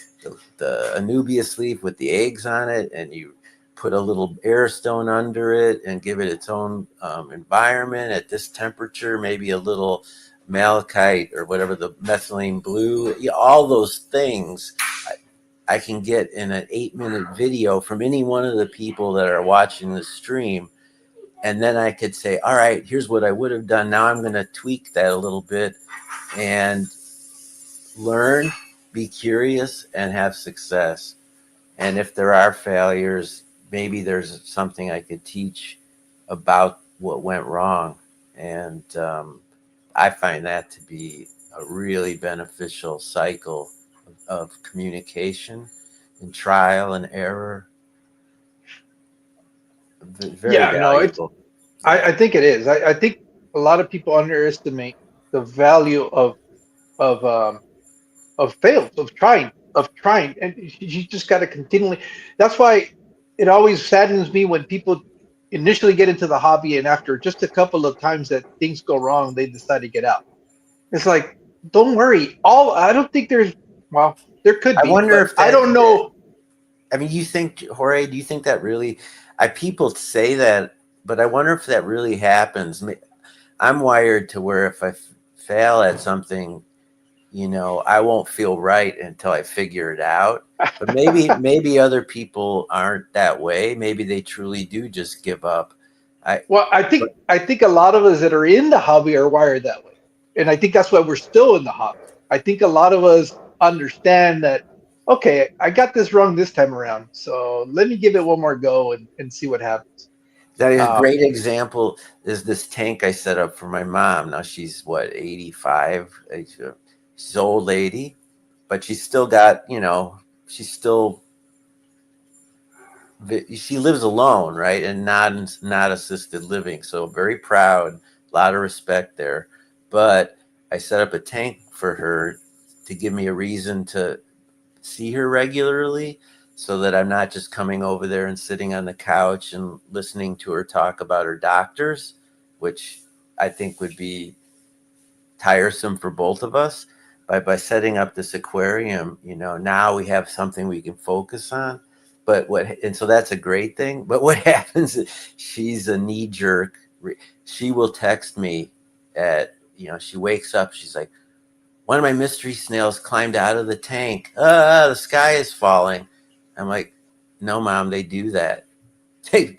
the Anubias leaf with the eggs on it and you put a little air stone under it and give it its own environment at this temperature, maybe a little malachite or whatever, the methylene blue, all those things I can get in an 8-minute video from any one of the people that are watching the stream. And then I could say, all right, here's what I would have done. Now I'm going to tweak that a little bit and learn, be curious, and have success. And if there are failures, maybe there's something I could teach about what went wrong. And I find that to be a really beneficial cycle of communication and trial and error. Very Yeah, no, valuable. I Yeah. think it is. I think a lot of people underestimate the value of um, of fails, of trying, and you just got to continually. That's why it always saddens me when people. initially get into the hobby, and after just a couple of times that things go wrong, they decide to get out. It's like, don't worry. All I don't think there's well, there could I be, wonder but if I that, don't know. I mean, you think, Jorge, do you think that really, people say that, but I wonder if that really happens. I'm wired to where if I fail at something, I won't feel right until I figure it out. But maybe other people aren't that way. Maybe they truly do just give up. I, Well, I think a lot of us that are in the hobby are wired that way, and I think that's why we're still in the hobby. I think a lot of us understand that. Okay, I got this wrong this time around, so let me give it one more go and see what happens. that is a Um, great example is this tank I set up for my mom. Now she's what, 85? She's an old lady, but she's still got, she's still, she lives alone, right? And not assisted living. So very proud, a lot of respect there. But I set up a tank for her to give me a reason to see her regularly, so that I'm not just coming over there and sitting on the couch and listening to her talk about her doctors, which I think would be tiresome for both of us. By setting up this aquarium, now we have something we can focus on. And so that's a great thing. But what happens is she's a knee jerk. She will text me she wakes up, she's like, one of my mystery snails climbed out of the tank. The sky is falling. I'm like, no, Mom, they do that.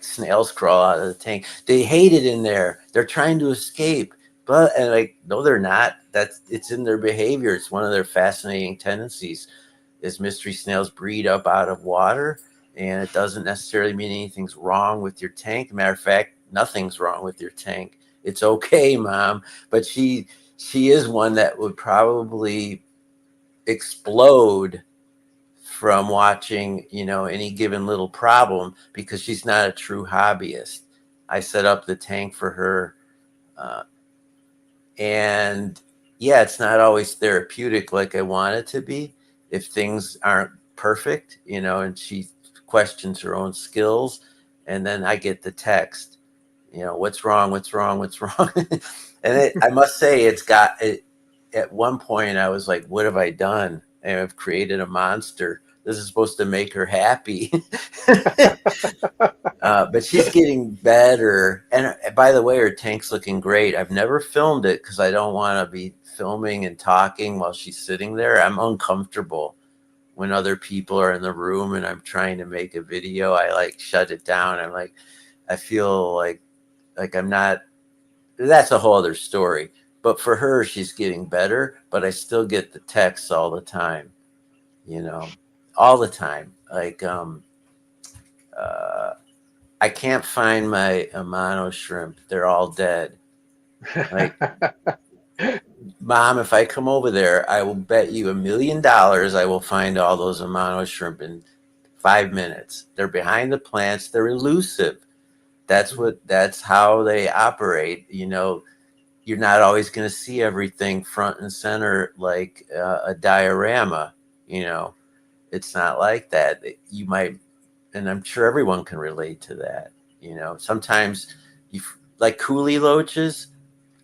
Snails crawl out of the tank. They hate it in there. They're trying to escape. And like, no, they're not. It's in their behavior. It's one of their fascinating tendencies. Is mystery snails breed up out of water, and it doesn't necessarily mean anything's wrong with your tank. Matter of fact, nothing's wrong with your tank. It's okay, Mom. But she is one that would probably explode from watching, any given little problem, because she's not a true hobbyist. I set up the tank for her, uh, and yeah, it's not always therapeutic like I want it to be. If things aren't perfect, and she questions her own skills, and then I get the text, what's wrong, what's wrong, what's wrong. I must say, it's got it. At one point I was like, what have I done? And I've created a monster. This is supposed to make her happy. But she's getting better. And by the way, her tank's looking great. I've never filmed it because I don't want to be filming and talking while she's sitting there. I'm uncomfortable when other people are in the room and I'm trying to make a video. I like shut it down. I'm like, I feel like I'm not. That's a whole other story. But for her, she's getting better. But I still get the texts all the time, all the time. Like, uh, I can't find my Amano shrimp. They're all dead. Like, Mom, if I come over there, I will bet you $1,000,000 I will find all those Amano shrimp in 5 minutes. They're behind the plants. They're elusive. That's how they operate. You're not always going to see everything front and center like a diorama. It's not like that. You might, and I'm sure everyone can relate to that. Sometimes you like coolie loaches.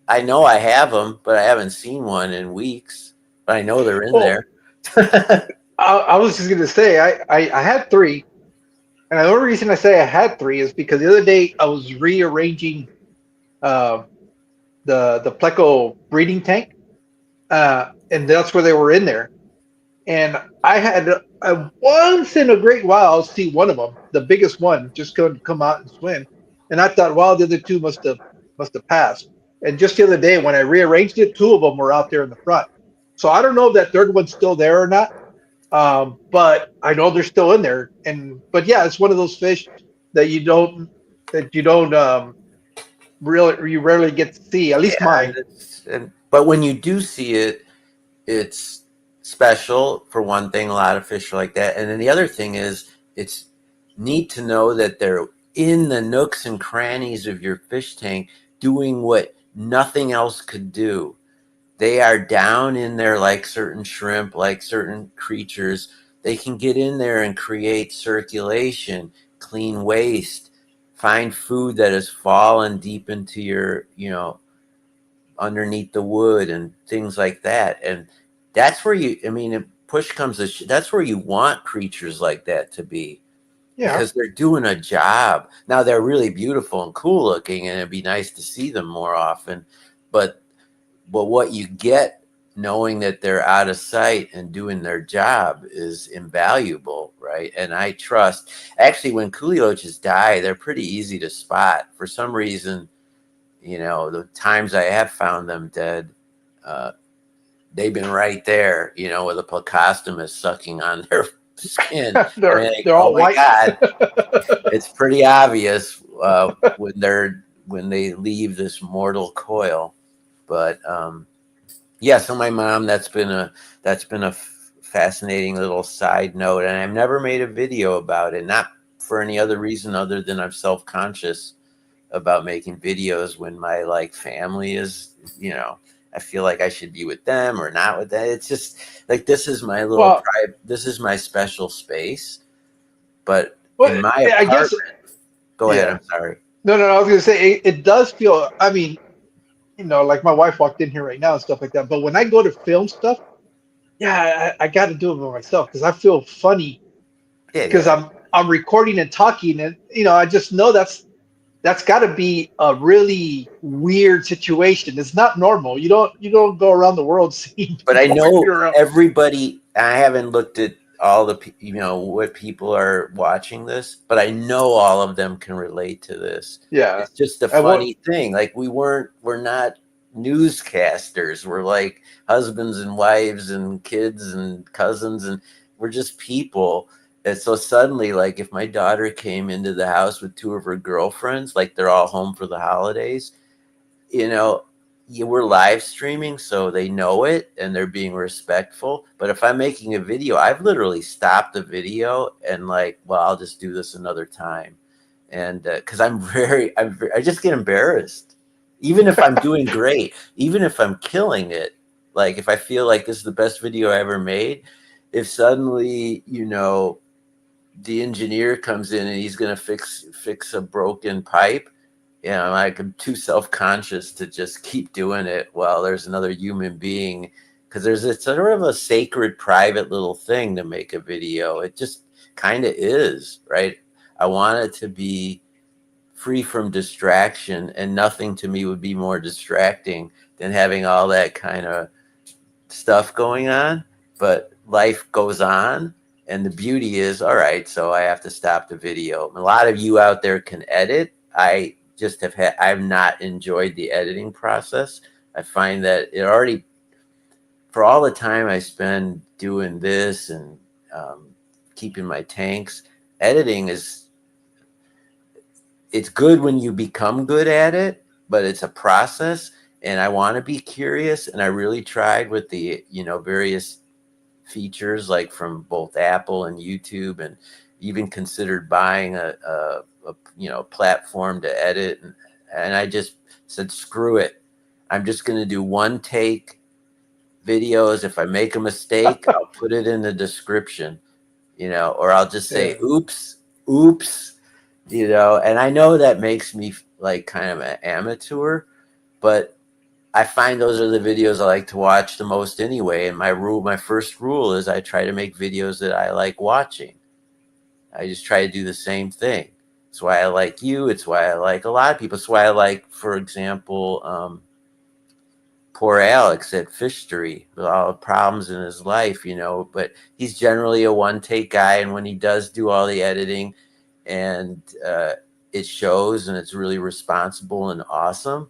I know I have them, but I haven't seen one in weeks. But I know they're in well, there. I was just gonna say I had three, and the only reason I say I had three is because the other day I was rearranging uh, the pleco breeding tank, and that's where they were in there. And I had once in a great while I'll see one of them, the biggest one, just come out and swim. And I thought, well, the other two must have passed. And just the other day when I rearranged it, two of them were out there in the front. So I don't know if that third one's still there or not. But I know they're still in there. And but yeah, it's one of those fish that you don't really you rarely get to see. At least Yeah, mine. but when you do see it, it's special for one thing. A lot of fish are like that, and then the other thing is it's neat to know that they're in the nooks and crannies of your fish tank doing what nothing else could do. They are down in there like certain shrimp, like certain creatures. They can get in there and create circulation, clean waste, find food that has fallen deep into your, underneath the wood and things like that. And that's where I mean, if push comes to that's where you want creatures like that to be, Yeah. because they're doing a job. Now they're really beautiful and cool looking, and it'd be nice to see them more often. But what you get knowing that they're out of sight and doing their job is invaluable, right? And I trust. Actually, when coolioches die, they're pretty easy to spot. For some reason, the times I have found them dead, uh, they've been right there, with a plecostomus sucking on their skin. I they're mean, like, they're oh all my white. God, it's pretty obvious when they leave this mortal coil. But yeah, so my mom, that's been a fascinating little side note, and I've never made a video about it, not for any other reason other than I'm self-conscious about making videos when my like family is, I feel like I should be with them or not with them. It's just like, this is my little Well, private, this is my special space. But well, in my I guess, apartment, go ahead, yeah. I'm sorry. No, no, no. I was gonna say it does feel. I mean, like my wife walked in here right now and stuff like that. But when I go to film stuff, yeah, I got to do it by myself because I feel funny Yeah, because yeah. I'm recording and talking, and I just know that's got to be a really weird situation. It's not normal. You don't go around the world seeing But I people walking know around. everybody. I haven't looked at all the what people are watching this, but I know all of them can relate to this. Yeah, It's just a and what? funny thing. Like, we're not newscasters. We're like husbands and wives and kids and cousins, and we're just people. And so suddenly, like, if my daughter came into the house with two of her girlfriends, like they're all home for the holidays, you know, we're live streaming, so they know it and they're being respectful. But if I'm making a video, I've literally stopped the video and, like, well, I'll just do this another time. And because I just get embarrassed, even if I'm doing great, even if I'm killing it. Like, if I feel like this is the best video I ever made, if suddenly, the engineer comes in and he's going to fix a broken pipe, like, I'm too self-conscious to just keep doing it while there's another human being, because it's sort of a sacred private little thing to make a video. It just kind of is, right? I want it to be free from distraction, and nothing to me would be more distracting than having all that kind of stuff going on. But life goes on, and the beauty is, all right, so I have to stop the video. A lot of you out there can edit. I've not enjoyed the editing process. I find that it already, for all the time I spend doing this and keeping my tanks, editing it's good when you become good at it, but it's a process. And I want to be curious, and I really tried with the various features, like from both Apple and YouTube, and even considered buying a platform to edit, and I just said, screw it. I'm just going to do one take videos. If I make a mistake, I'll put it in the description, or I'll just say, Yeah. oops, and I know that makes me like kind of an amateur, but I find those are the videos I like to watch the most anyway. And my first rule is I try to make videos that I like watching. I just try to do the same thing. It's why I like you. It's why I like a lot of people. It's why I like, for example, poor Alex at Fishery with all the problems in his life, but he's generally a one take guy. And when he does do all the editing, and it shows, and it's really responsible and awesome.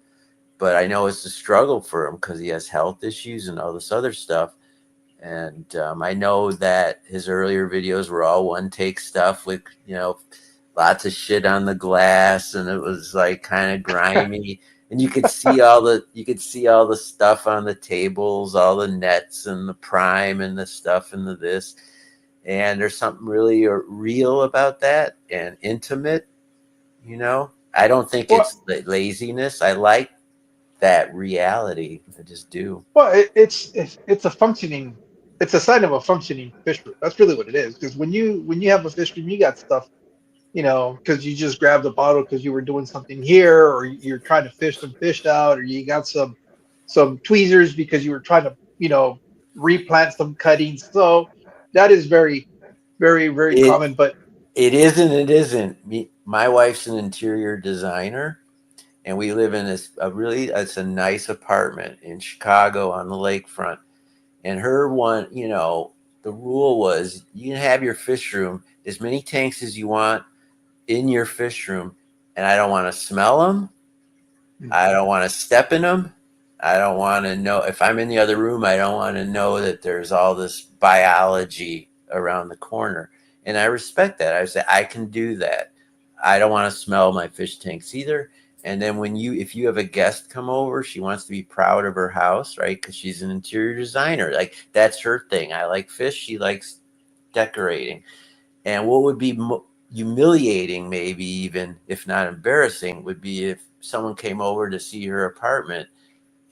But I know it's a struggle for him because he has health issues and all this other stuff. And I know that his earlier videos were all one take stuff with, lots of shit on the glass, and it was like kind of grimy. And you could see all the stuff on the tables, all the nets and the prime and the stuff and the this. And there's something really real about that and intimate. I don't think Well, it's laziness. I like that reality. I just do. well, it's a functioning. It's a sign of a functioning fish room. That's really what it is. Because when you have a fish room, you got stuff. because you just grabbed a bottle because you were doing something here, or you're trying to fish some fish out, or you got some tweezers because you were trying to, replant some cuttings. So that is very, very, very It common. But it isn't. It isn't. My wife's an interior designer, and we live in it's a nice apartment in Chicago on the lakefront. And her one, the rule was you can have your fish room as many tanks as you want in your fish room, and I don't want to smell them. I don't want to step in them. I don't want to know if I'm in the other room. I don't want to know that there's all this biology around the corner. And I respect that. I say I can do that. I don't want to smell my fish tanks either. And then if you have a guest come over, she wants to be proud of her house, right? Because she's an interior designer. Like that's her thing. I like fish. She likes decorating. And what would be humiliating, maybe even if not embarrassing, would be if someone came over to see her apartment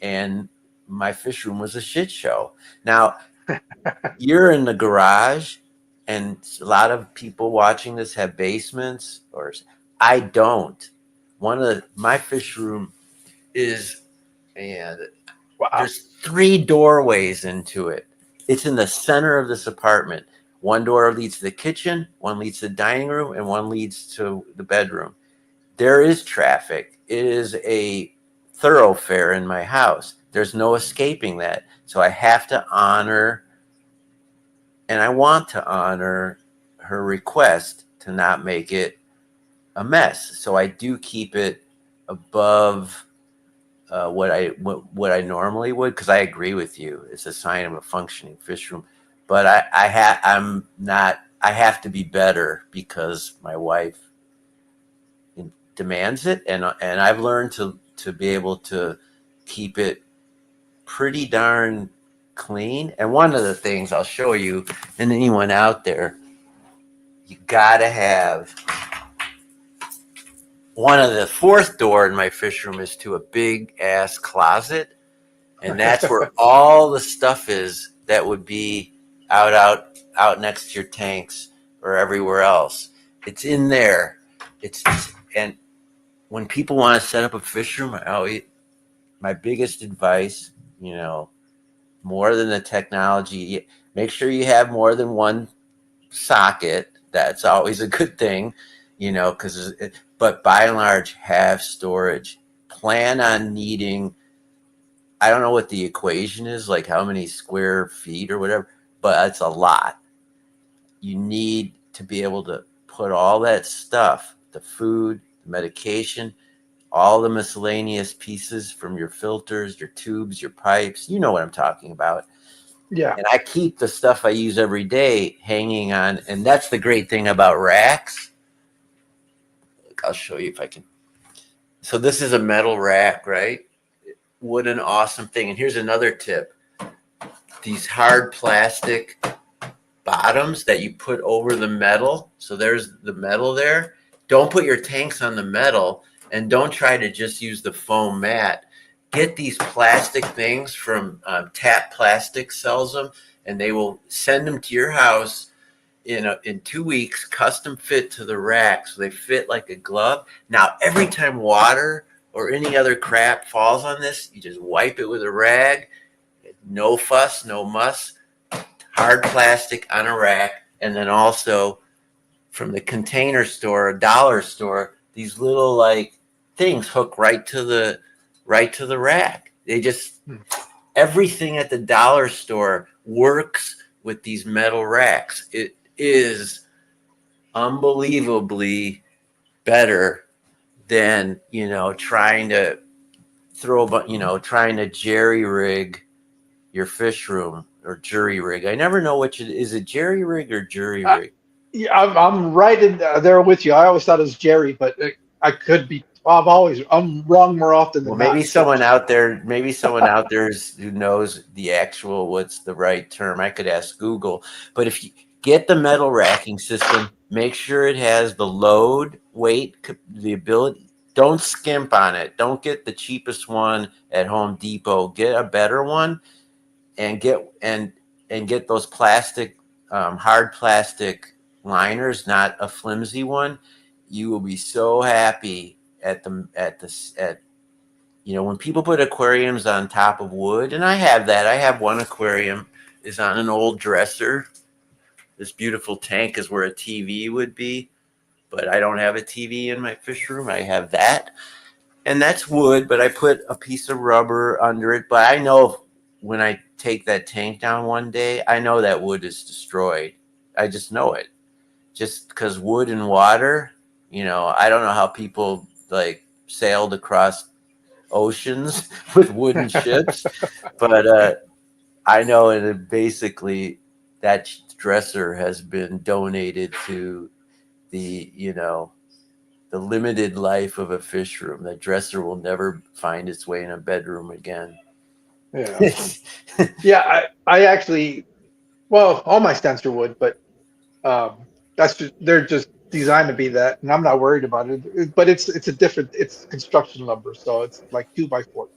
and my fish room was a shit show. Now, you're in the garage, and a lot of people watching this have basements, or I don't. My fish room is, and wow. there's 3 doorways into it. It's in the center of this apartment. One door leads to the kitchen, one leads to the dining room, and one leads to the bedroom. There is traffic. It is a thoroughfare in my house. There's no escaping that. So I have to honor, and I want to honor her request to not make it a mess. So I do keep it above what I normally would, because I agree with you. It's a sign of a functioning fish room. But I'm not. I have to be better because my wife demands it, and I've learned to be able to keep it pretty darn clean. And one of the things I'll show you, and anyone out there, you gotta have one of the fourth door in my fish room is to a big ass closet, and that's where all the stuff is that would be out next to your tanks or everywhere else. It's in there. And when people want to set up a fish room, my biggest advice, more than the technology, make sure you have more than one socket. That's always a good thing, but by and large, have storage. Plan on needing, I don't know what the equation is, like how many square feet or whatever, but it's a lot. You need to be able to put all that stuff, the food, the medication, all the miscellaneous pieces from your filters, your tubes, your pipes. You know what I'm talking about. Yeah. And I keep the stuff I use every day hanging on. And that's the great thing about racks. Look, I'll show you if I can. So this is a metal rack, right? What an awesome thing. And here's another tip. These hard plastic bottoms that you put over the metal. So there's the metal there. Don't put your tanks on the metal, and don't try to just use the foam mat. Get these plastic things from Tap Plastic sells them, and they will send them to your house in 2 weeks, custom fit to the rack, so they fit like a glove. Now, every time water or any other crap falls on this, you just wipe it with a rag. No fuss, no muss. Hard plastic on a rack, and then also from the Container Store, a dollar store, these little like things hook right to the rack. They just everything at the dollar store works with these metal racks. It is unbelievably better than trying to trying to jerry rig your fish room, or jury rig. I never know which is it, jerry rig or jury rig. Yeah, I'm right in there with you. I always thought it was Jerry, but I could be. I'm wrong more often Well, than not. So maybe someone out there who knows the actual what's the right term. I could ask Google. But if you get the metal racking system, make sure it has the load, weight, the ability. Don't skimp on it. Don't get the cheapest one at Home Depot. Get a better one, and get those plastic, hard plastic liners, not a flimsy one. you will be so happy at when people put aquariums on top of wood, and I have that. I have one aquarium is on an old dresser. This beautiful tank is where a TV would be, but I don't have a TV in my fish room. I have that, and that's wood, but I put a piece of rubber under it. But I know when I take that tank down one day, I know that wood is destroyed. I just know it. Just because wood and water, I don't know how people like sailed across oceans with wooden ships, but I know it basically that dresser has been donated to the limited life of a fish room. That dresser will never find its way in a bedroom again. Yeah. Yeah. I actually, well, all my stands are wood, but that's just they're just designed to be that, and I'm not worried about it. But it's a different it's construction lumber, so it's like 2x4.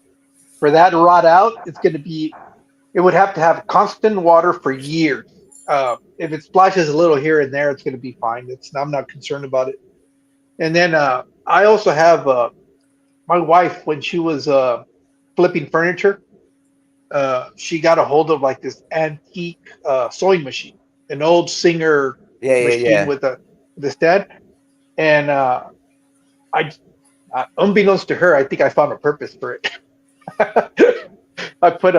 For that to rot out, it's going to be it would have to have constant water for years. If it splashes a little here and there, it's going to be fine. It's I'm not concerned about it. And then I also have my wife when she was flipping furniture. She got a hold of like this antique sewing machine, an old Singer Yeah, yeah, machine yeah. with the stand. And I, unbeknownst to her, I think I found a purpose for it. I put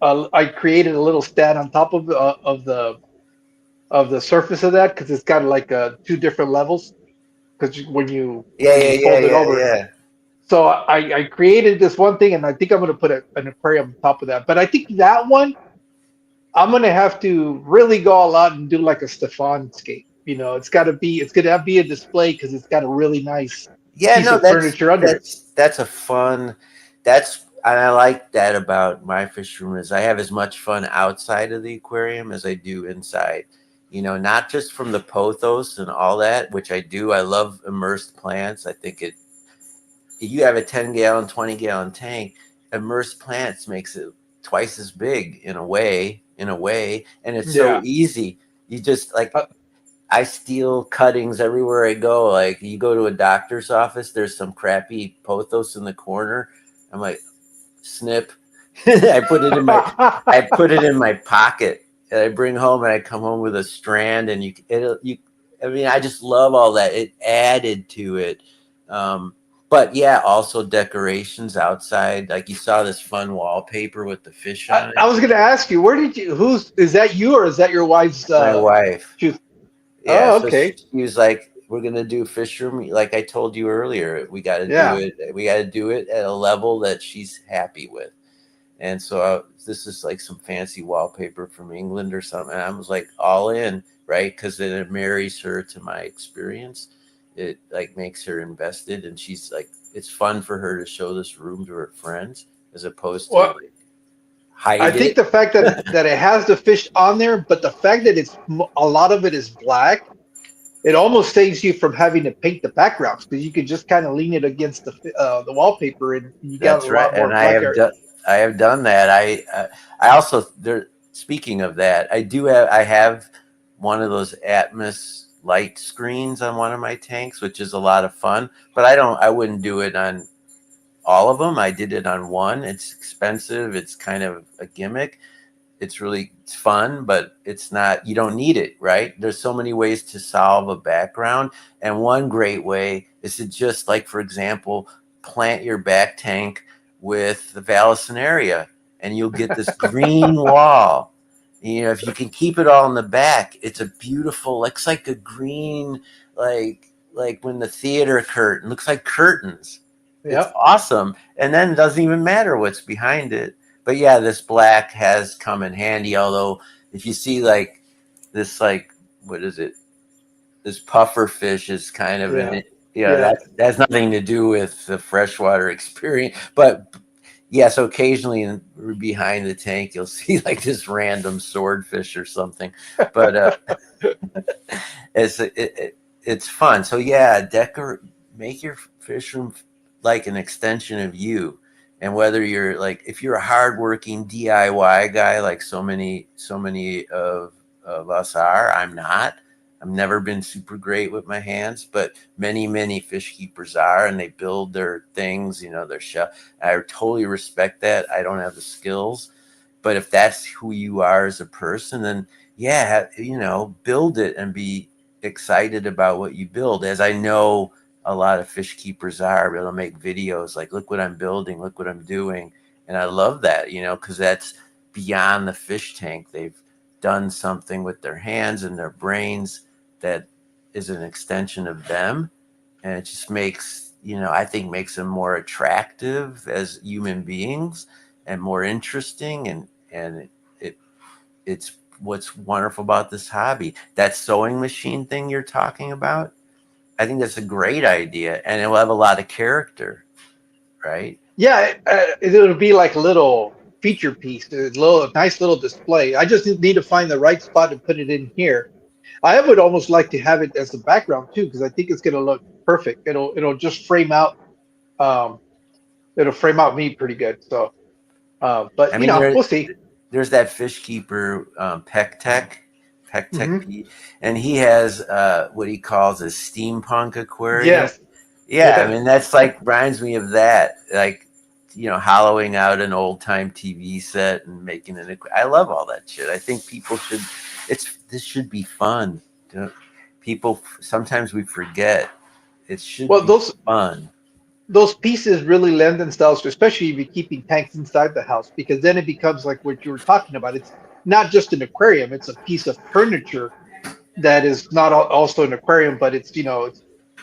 I created a little stand on top of the surface of that because it's got like two different levels. Because Yeah, when yeah, you yeah, fold it yeah, over, yeah. so I created this one thing, and I think I'm gonna put an aquarium on top of that. But I think that one I'm gonna have to really go all out and do like a Steffan scape. It's gonna be a display because it's got a really nice Yeah, piece no, of furniture under it. that's a fun. That's and I like that about my fish room is I have as much fun outside of the aquarium as I do inside. Not just from the pothos and all that, which I do. I love immersed plants. I think you have a 10-gallon, 20-gallon tank, immersed plants makes it twice as big in a way, and it's so Yeah. easy. You just like Uh, I steal cuttings everywhere I go. Like you go to a doctor's office, there's some crappy pothos in the corner. I'm like, snip. I put it in my pocket and I bring home and I come home with a strand and I mean, I just love all that. It added to it. But yeah, also decorations outside. Like you saw this fun wallpaper with the fish on I it. was gonna ask you, where did you? Who's is that you or is that your wife's? My wife. Shoes? Yeah, Oh, so okay. she was like, "We're gonna do fish room." Like I told you earlier, we got to do Yeah. it. We got to do it at a level that she's happy with. And so this is like some fancy wallpaper from England or something. And I was like all in, right? Because then it marries her to my experience. It like makes her invested, and she's like, it's fun for her to show this room to her friends as opposed to Well, like I hide think it. the fact that it has the fish on there, but the fact that a lot of it is black, it almost saves you from having to paint the backgrounds because you could just kind of lean it against the wallpaper and you got a That's right, lot more and black area. I have done that. I also there. Speaking of that, I have one of those Atmos light screens on one of my tanks, which is a lot of fun. But I wouldn't do it on all of them. I did it on one. It's expensive. It's kind of a gimmick. It's fun, but it's not. You don't need it, right? There's so many ways to solve a background, and one great way is to just like, for example, plant your back tank with the Vallisneria, and you'll get this green wall. If you can keep it all in the back, it's a beautiful. Looks like a green, like when the theater curtain looks like curtains. It's Yep. awesome, and then it doesn't even matter what's behind it. But yeah, this black has come in handy. Although if you see like this, like what is it? This puffer fish is kind of Yeah. an Yeah. that has nothing to do with the freshwater experience. But yeah, so occasionally behind the tank you'll see like this random swordfish or something. But it's fun. So yeah, make your fish room like an extension of you. And whether you're like if you're a hardworking DIY guy like so many of us are, I'm not. I've never been super great with my hands, but many fish keepers are, and they build their things, their shell. I totally respect that. I don't have the skills, but if that's who you are as a person, then yeah, build it and be excited about what you build. As I know a lot of fish keepers are, they'll make videos like, look what I'm building, look what I'm doing. And I love that, because that's beyond the fish tank. They've done something with their hands and their brains that is an extension of them. And it just makes, I think makes them more attractive as human beings and more interesting. And it's what's wonderful about this hobby. That sewing machine thing you're talking about, I think that's a great idea, and it will have a lot of character, right? Yeah, it'll be like a little feature piece, a little nice little display. I just need to find the right spot to put it in here. I would almost like to have it as the background too, because I think it's going to look perfect. It'll just frame out um it'll frame out me pretty good. So, but I mean, we'll see. there's that fish keeper, Peck Tech Hmm. Pete, and he has what he calls a steampunk aquarium. Yes, Yeah, I yes. mean that's like reminds me of that, like hollowing out an old time TV set and making an. I love all that shit. I think people should. This should be fun. People sometimes we forget it should Well, be fun. those pieces really lend themselves to, especially if you're keeping tanks inside the house, because then it becomes like what you were talking about. It's not just an aquarium; it's a piece of furniture that is not also an aquarium, but it's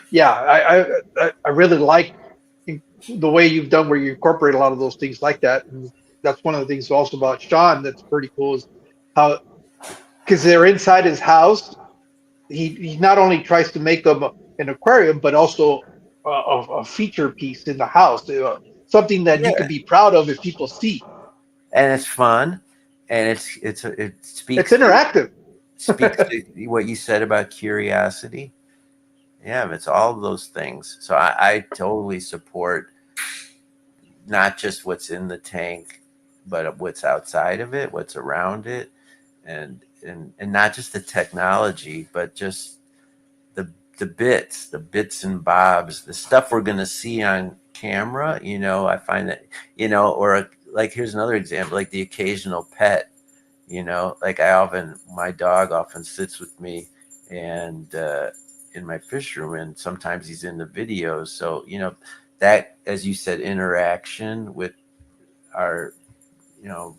yeah. I really like the way you've done where you incorporate a lot of those things like that, and that's one of the things also about Sean that's pretty cool is how, because they're inside his house, he not only tries to make them an aquarium, but also a feature piece in the house, something that you can Yeah, be proud of if people see. and it's fun, and it It's speaks to interactive. what you said about curiosity. Yeah, it's all of those things. So I totally support not just what's in the tank, but what's outside of it, what's around it, and not just the technology, but just the the bits and bobs, the stuff we're going to see on camera. I find that like here's another example, like the occasional pet. Like my dog often sits with me, and in my fish room, and sometimes he's in the videos. So that, as you said, interaction with our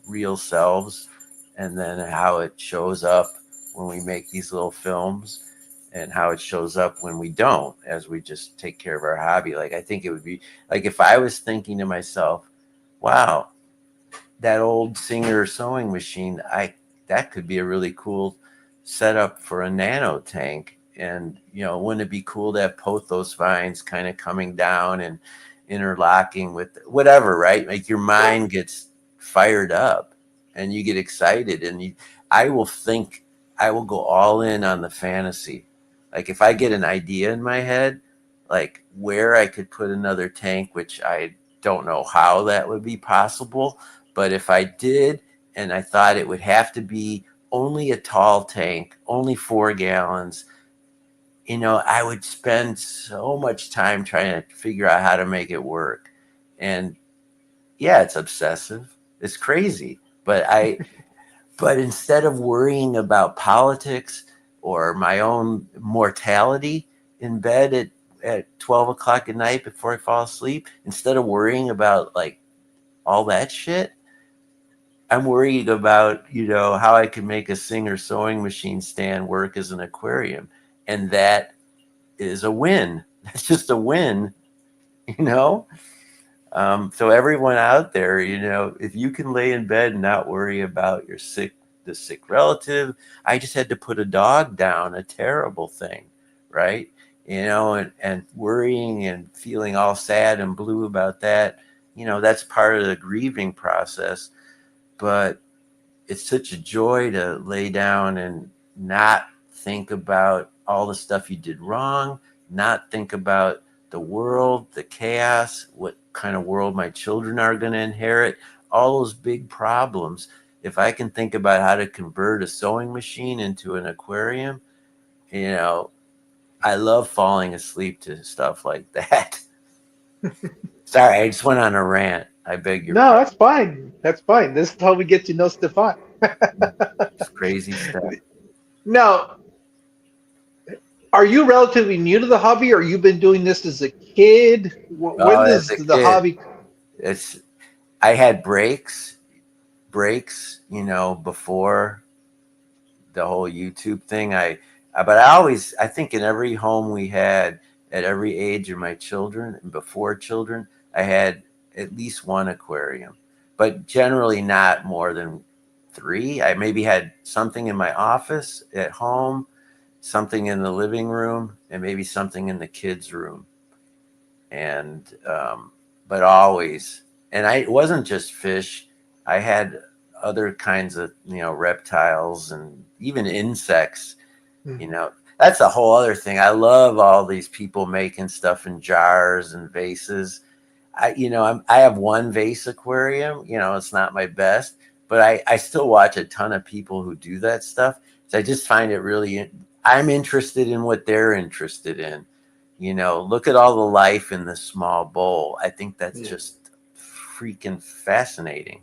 real selves, and then how it shows up when we make these little films, and how it shows up when we don't, as we just take care of our hobby. Like I think it would be like if I was thinking to myself, wow, that old Singer sewing machine, I that could be a really cool setup for a nano tank. And wouldn't it be cool to have pothos vines kind of coming down and interlocking with whatever, right? Like your mind gets fired up and you get excited, and I will think, I will go all in on the fantasy. Like if I get an idea in my head, like where I could put another tank, which I don't know how that would be possible, but if I did, and I thought it would have to be only a tall tank, only 4 gallons, I would spend so much time trying to figure out how to make it work. And yeah, it's obsessive. It's crazy. But instead of worrying about politics or my own mortality in bed at 12 o'clock at night before I fall asleep, instead of worrying about like all that shit, I'm worried about, how I can make a Singer sewing machine stand work as an aquarium. And that is a win. That's just a win, you know? So everyone out there, if you can lay in bed and not worry about the sick relative, I just had to put a dog down, a terrible thing, right? And worrying and feeling all sad and blue about that, that's part of the grieving process. But it's such a joy to lay down and not think about all the stuff you did wrong, not think about the world, the chaos, what kind of world my children are going to inherit, all those big problems. If I can think about how to convert a sewing machine into an aquarium, You know, I love falling asleep to stuff like that. Sorry, I just went on a rant. I beg your No, pardon. that's fine. That's fine. This is how we get to know Stefan. It's crazy stuff. Now, are you relatively new to the hobby, or you've been doing this as a kid? Oh, When as does a the kid, hobby? it's I had breaks, before the whole YouTube thing. But I think in every home we had at every age of my children and before children, I had at least one aquarium, but generally not more than three. I maybe had something in my office at home, something in the living room, and maybe something in the kids' room. And, but always, and it wasn't just fish. I had other kinds of, reptiles and even insects. you Mhm. know that's a whole other thing. I love all these people making stuff in jars and vases. I have one vase aquarium. It's not my best, but I still watch a ton of people who do that stuff. So I just find it really, I'm interested in what they're interested in. Look at all the life in the small bowl. I think that's Yeah. just freaking fascinating.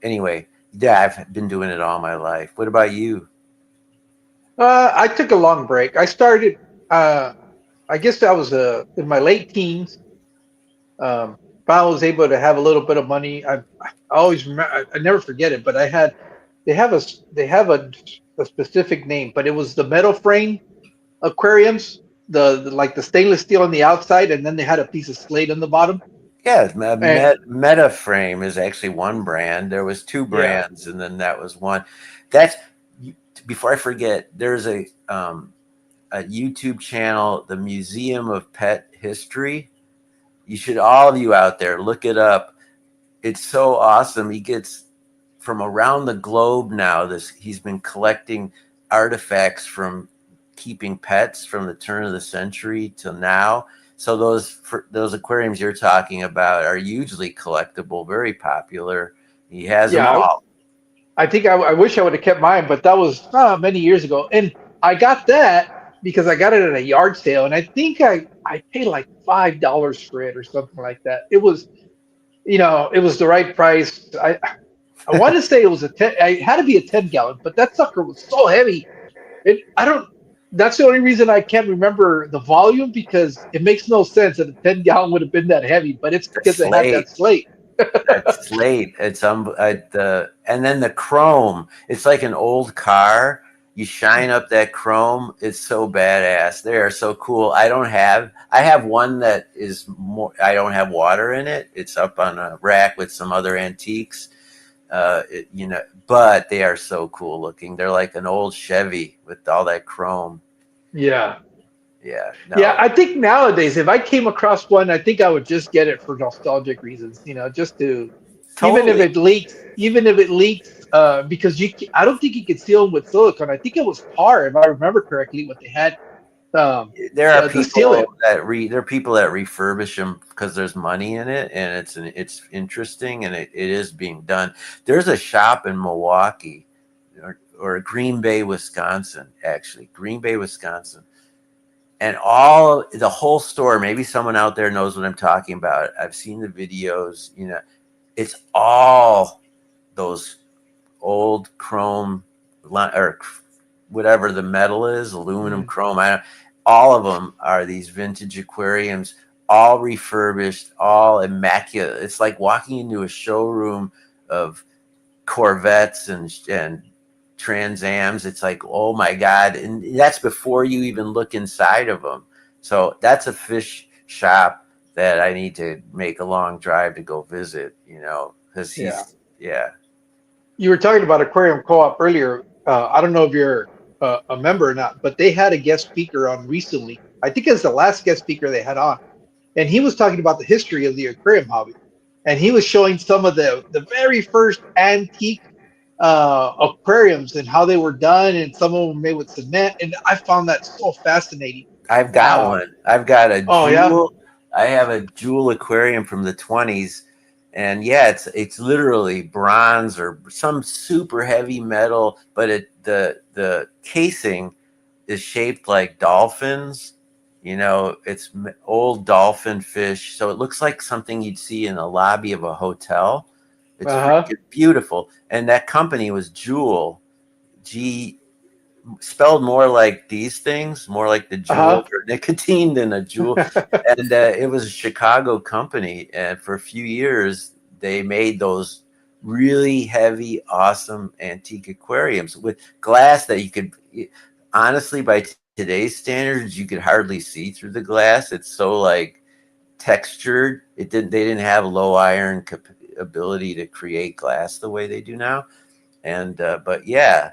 Anyway, yeah, I've been doing it all my life. What about you? I took a long break. I started. Uh, I guess I was in my late teens. I was able to have a little bit of money. I always remember. I never forget it. But I had. They have a specific name, but it was the metal frame aquariums. Like the stainless steel on the outside, and then they had a piece of slate on the bottom. Yeah, And Metaframe is actually one brand. There was two yeah, brands, and then that was one. That's Before I forget. There's a YouTube channel, the Museum of Pet History. You should, all of you out there, look it up. It's so awesome. He gets from around the globe now. He's been collecting artifacts from keeping pets from the turn of the century till now. So those aquariums you're talking about are hugely collectible, very popular. He has them yeah. all. I think I wish I would have kept mine, but that was many years ago. And I got that because I got it at a yard sale, and I think I paid like $5 for it or something like that. It was it was the right price. I want to say it was a 10. It had to be a 10 gallon, but that sucker was so heavy. I don't. That's the only reason I can't remember the volume because it makes no sense that a 10 gallon would have been that heavy. But it's The because it had slate. that slate. That slate. It's and then the chrome. It's like an old car. You shine up that chrome. It's so badass. They are so cool. I have one that is more. I don't have water in it. It's up on a rack with some other antiques. But they are so cool looking. They're like an old Chevy with all that chrome. Yeah. Yeah. Yeah, No. I think nowadays, if I came across one, I think I would just get it for nostalgic reasons, just to, Totally. even if it leaks, because I don't think you could seal them with silicone. I think it was par, if I remember correctly, what they had, There are the sealant. there are people that refurbish them because there's money in it, and it's interesting, and it is being done. There's a shop in Milwaukee, or Green Bay, Wisconsin, actually Green Bay, Wisconsin, and the whole store. Maybe someone out there knows what I'm talking about. I've seen the videos. It's all those old chrome, or whatever the metal is, aluminum, Mm, chrome. All of them are these vintage aquariums, all refurbished, all immaculate. It's like walking into a showroom of Corvettes and Trans Ams. It's like, oh my God. And that's before you even look inside of them. So that's a fish shop that I need to make a long drive to go visit, because yeah. yeah. You were talking about Aquarium Co-op earlier. I don't know if you're a member or not, but they had a guest speaker on recently. I think it's the last guest speaker they had on, and he was talking about the history of the aquarium hobby, and he was showing some of the very first antique aquariums and how they were done, and some of them were made with cement, and I found that so fascinating. I've got Um, one. I've got a oh yeah, jewel. I have a jewel aquarium from the 20s, and yeah, it's literally bronze or some super heavy metal, but the casing is shaped like dolphins. You know, it's old dolphin fish. So it looks like something you'd see in the lobby of a hotel. It's Uh-huh. freaking beautiful. And that company was Jewel, G, spelled more like these things, more like the jewel Uh-huh. or nicotine than a jewel. And it was a Chicago company. And for a few years, they made those really heavy, awesome antique aquariums with glass that you could, honestly, by today's standards, you could hardly see through the glass. It's so like textured. They didn't have low iron ability to create glass the way they do now. And, but yeah,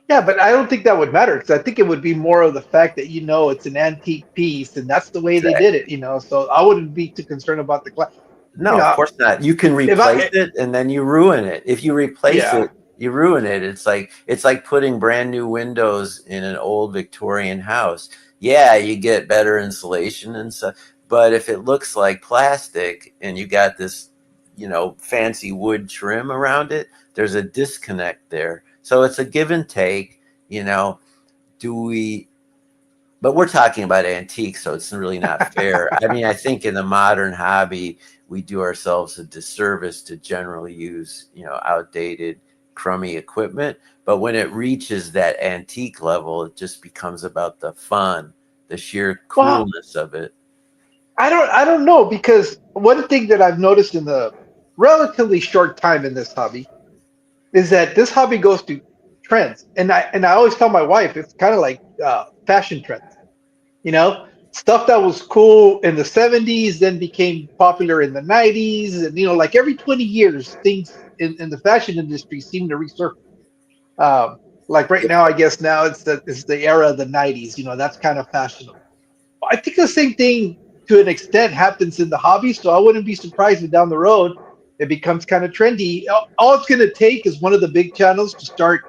Yeah, but I don't think that would matter because I think it would be more of the fact that it's an antique piece and that's the way they did exactly. it. So I wouldn't be too concerned about the glass. You No, of know, course not. You can if replace I it and then you ruin it. If you replace yeah. it, you ruin it. It's like putting brand new windows in an old Victorian house. Yeah, you get better insulation and stuff, but if it looks like plastic and you got this, fancy wood trim around it, there's a disconnect there. So it's a give and take, you know. Do we But we're talking about antiques, so it's really not fair. I mean, I think in the modern hobby, we do ourselves a disservice to generally use, outdated, crummy equipment. But when it reaches that antique level, it just becomes about the fun, the sheer Well, coolness of it. I don't know because one thing that I've noticed in the relatively short time in this hobby is that this hobby goes through trends. And I always tell my wife it's kind of like fashion trends. You know, stuff that was cool in the 70s then became popular in the 90s. And, like every 20 years, things in the fashion industry seem to resurface. Like right now, I guess now it's the era of the 90s. That's kind of fashionable. I think the same thing to an extent happens in the hobby. So I wouldn't be surprised if down the road it becomes kind of trendy. All it's going to take is one of the big channels to start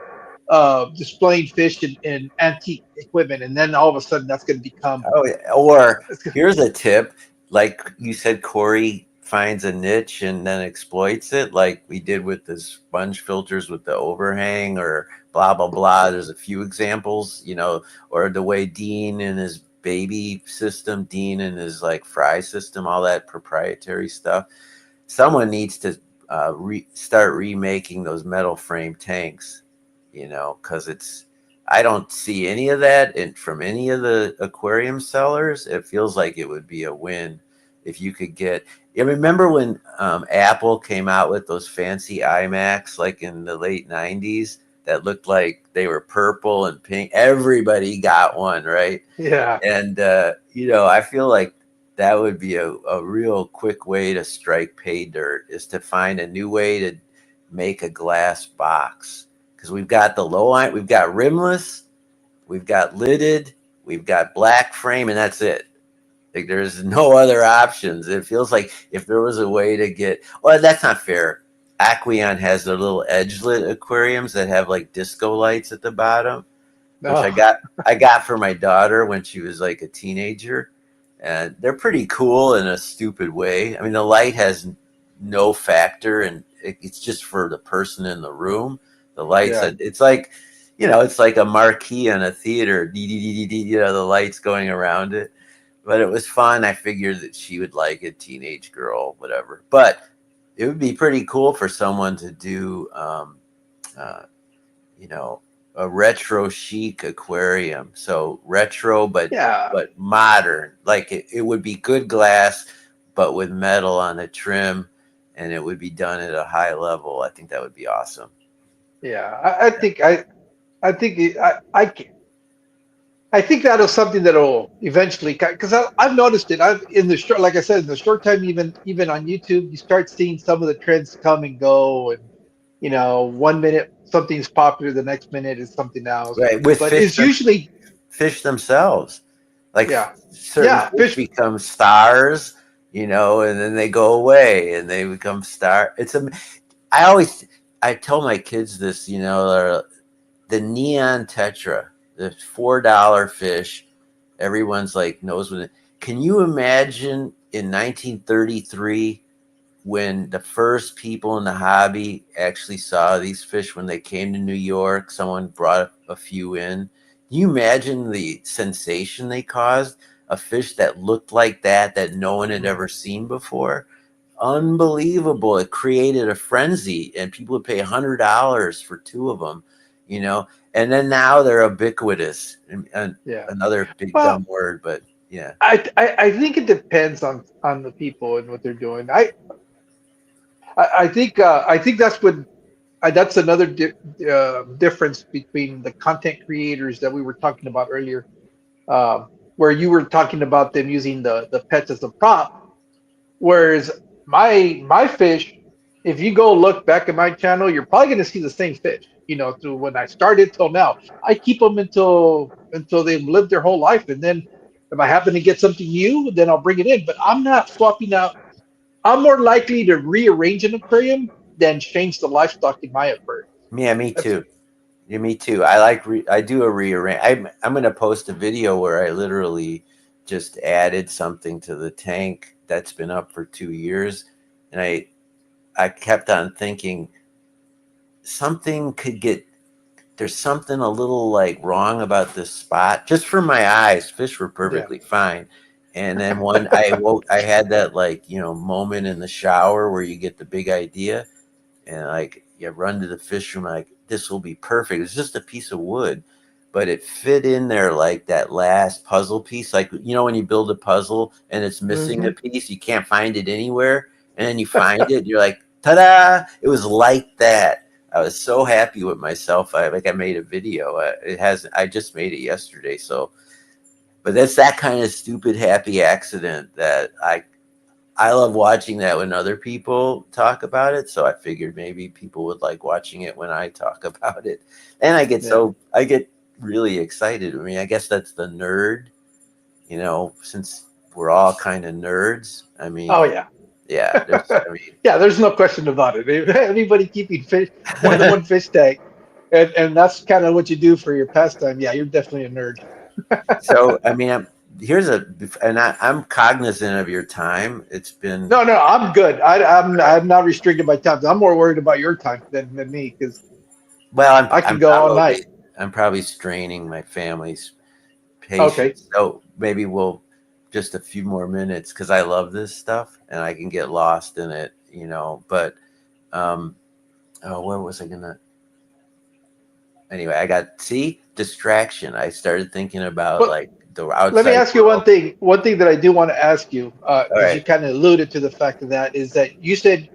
displaying fish and antique equipment, and then all of a sudden that's going to become Oh, yeah. Or it's gonna, here's a tip. Like you said, Corey finds a niche and then exploits it, like we did with the sponge filters with the overhang or blah, blah, blah. There's a few examples, or the way Dean and his baby system, Dean and his like fry system, all that proprietary stuff. Someone needs to start remaking those metal frame tanks, because I don't see any of that from any of the aquarium sellers. It feels like it would be a win if you could get. You remember when Apple came out with those fancy iMacs, like in the late '90s, that looked like they were purple and pink? Everybody got one, right? yeah. And I feel like that would be a real quick way to strike pay dirt, is to find a new way to make a glass box, because we've got the low line, we've got rimless, we've got lidded, we've got black frame, and that's it. Like there's no other options. It feels like if there was a way to get, well, that's not fair. Aqueon has their little edge-lit aquariums that have like disco lights at the bottom, which I No. got I got for my daughter when she was like a teenager, and they're pretty cool in a stupid way. I mean, the light has no factor, and it's just for the person in the room. The lights, Yeah. it's like, it's like a marquee in a theater. The lights going around it. But it was fun. I figured that she would like it, teenage girl, whatever. But it would be pretty cool for someone to do, uh, you know, a retro chic aquarium. So retro, but Yeah. modern. Like it would be good glass, but with metal on the trim, and it would be done at a high level. I think that would be awesome. Yeah. I think that is something that'll eventually, because I've noticed it. I've in the short, like I said, in the short time, even on YouTube, you start seeing some of the trends come and go, and 1 minute something's popular, the next minute is something else. Right, with But it's usually, fish themselves. Like yeah, certain yeah, fish fish, become stars, and then they go away and they become star. I always I tell my kids this, the neon tetra, the $4 fish. Everyone's like knows what it. Can you imagine in 1933 when the first people in the hobby actually saw these fish when they came to New York? Someone brought a few in. you imagine the sensation they caused? A fish that looked like that no one had ever seen before. Unbelievable. It created a frenzy, and people would pay $100 for two of them, you know. And then now they're ubiquitous. And Yeah. another big Well, dumb word, but yeah. I think it depends on the people and what they're doing. I think that's another difference between the content creators that we were talking about earlier, where you were talking about them using the pets as a prop. Whereas my fish, if you go look back at my channel, you're probably going to see the same fish. You know, through when I started till now, I keep them until they've lived their whole life, and then if I happen to get something new, then I'll bring it in. But I'm not swapping out. I'm more likely to rearrange an aquarium than change the livestock in my aquarium. Yeah, me That's too. Yeah, me too. I do a rearrange. I'm going to post a video where I literally just added something to the tank that's been up for 2 years, and I kept on thinking something could get there's something a little like wrong about this spot. Just for my eyes, fish were yeah. perfectly fine. And then when I woke, I had that like, moment in the shower where you get the big idea, and like you run to the fish room, like this will be perfect. It's just a piece of wood, but it fit in there like that last puzzle piece. Like, when you build a puzzle and it's missing a Hmm. piece, you can't find it anywhere. And then you find it, and you're like, ta-da! It was like that. I was so happy with myself. I made a video. I just made it yesterday. So, but that's that kind of stupid happy accident that I love watching that when other people talk about it. So I figured maybe people would like watching it when I talk about it. And Yeah. I get really excited. I mean, I guess that's the nerd, since we're all kind of nerds. I Oh mean, yeah. yeah, Yeah. There's no question about it. Anybody keeping fish more than one fish tank, and that's kind of what you do for your pastime. Yeah, you're definitely a nerd. so, I mean, I'm cognizant of your time. It's been, No, no, I'm good. I'm not restricted by time. I'm more worried about your time than me because well, I can go all night. I'm probably straining my family's Okay. patience. So maybe we'll just a few more minutes because I love this stuff and I can get lost in it. But um, oh, where was I gonna? Anyway, see distraction. I started thinking about Well, like the let me outside ask you one world. thing. One thing that I do want to ask you, All because you right. kind of alluded to the fact of that, is that you said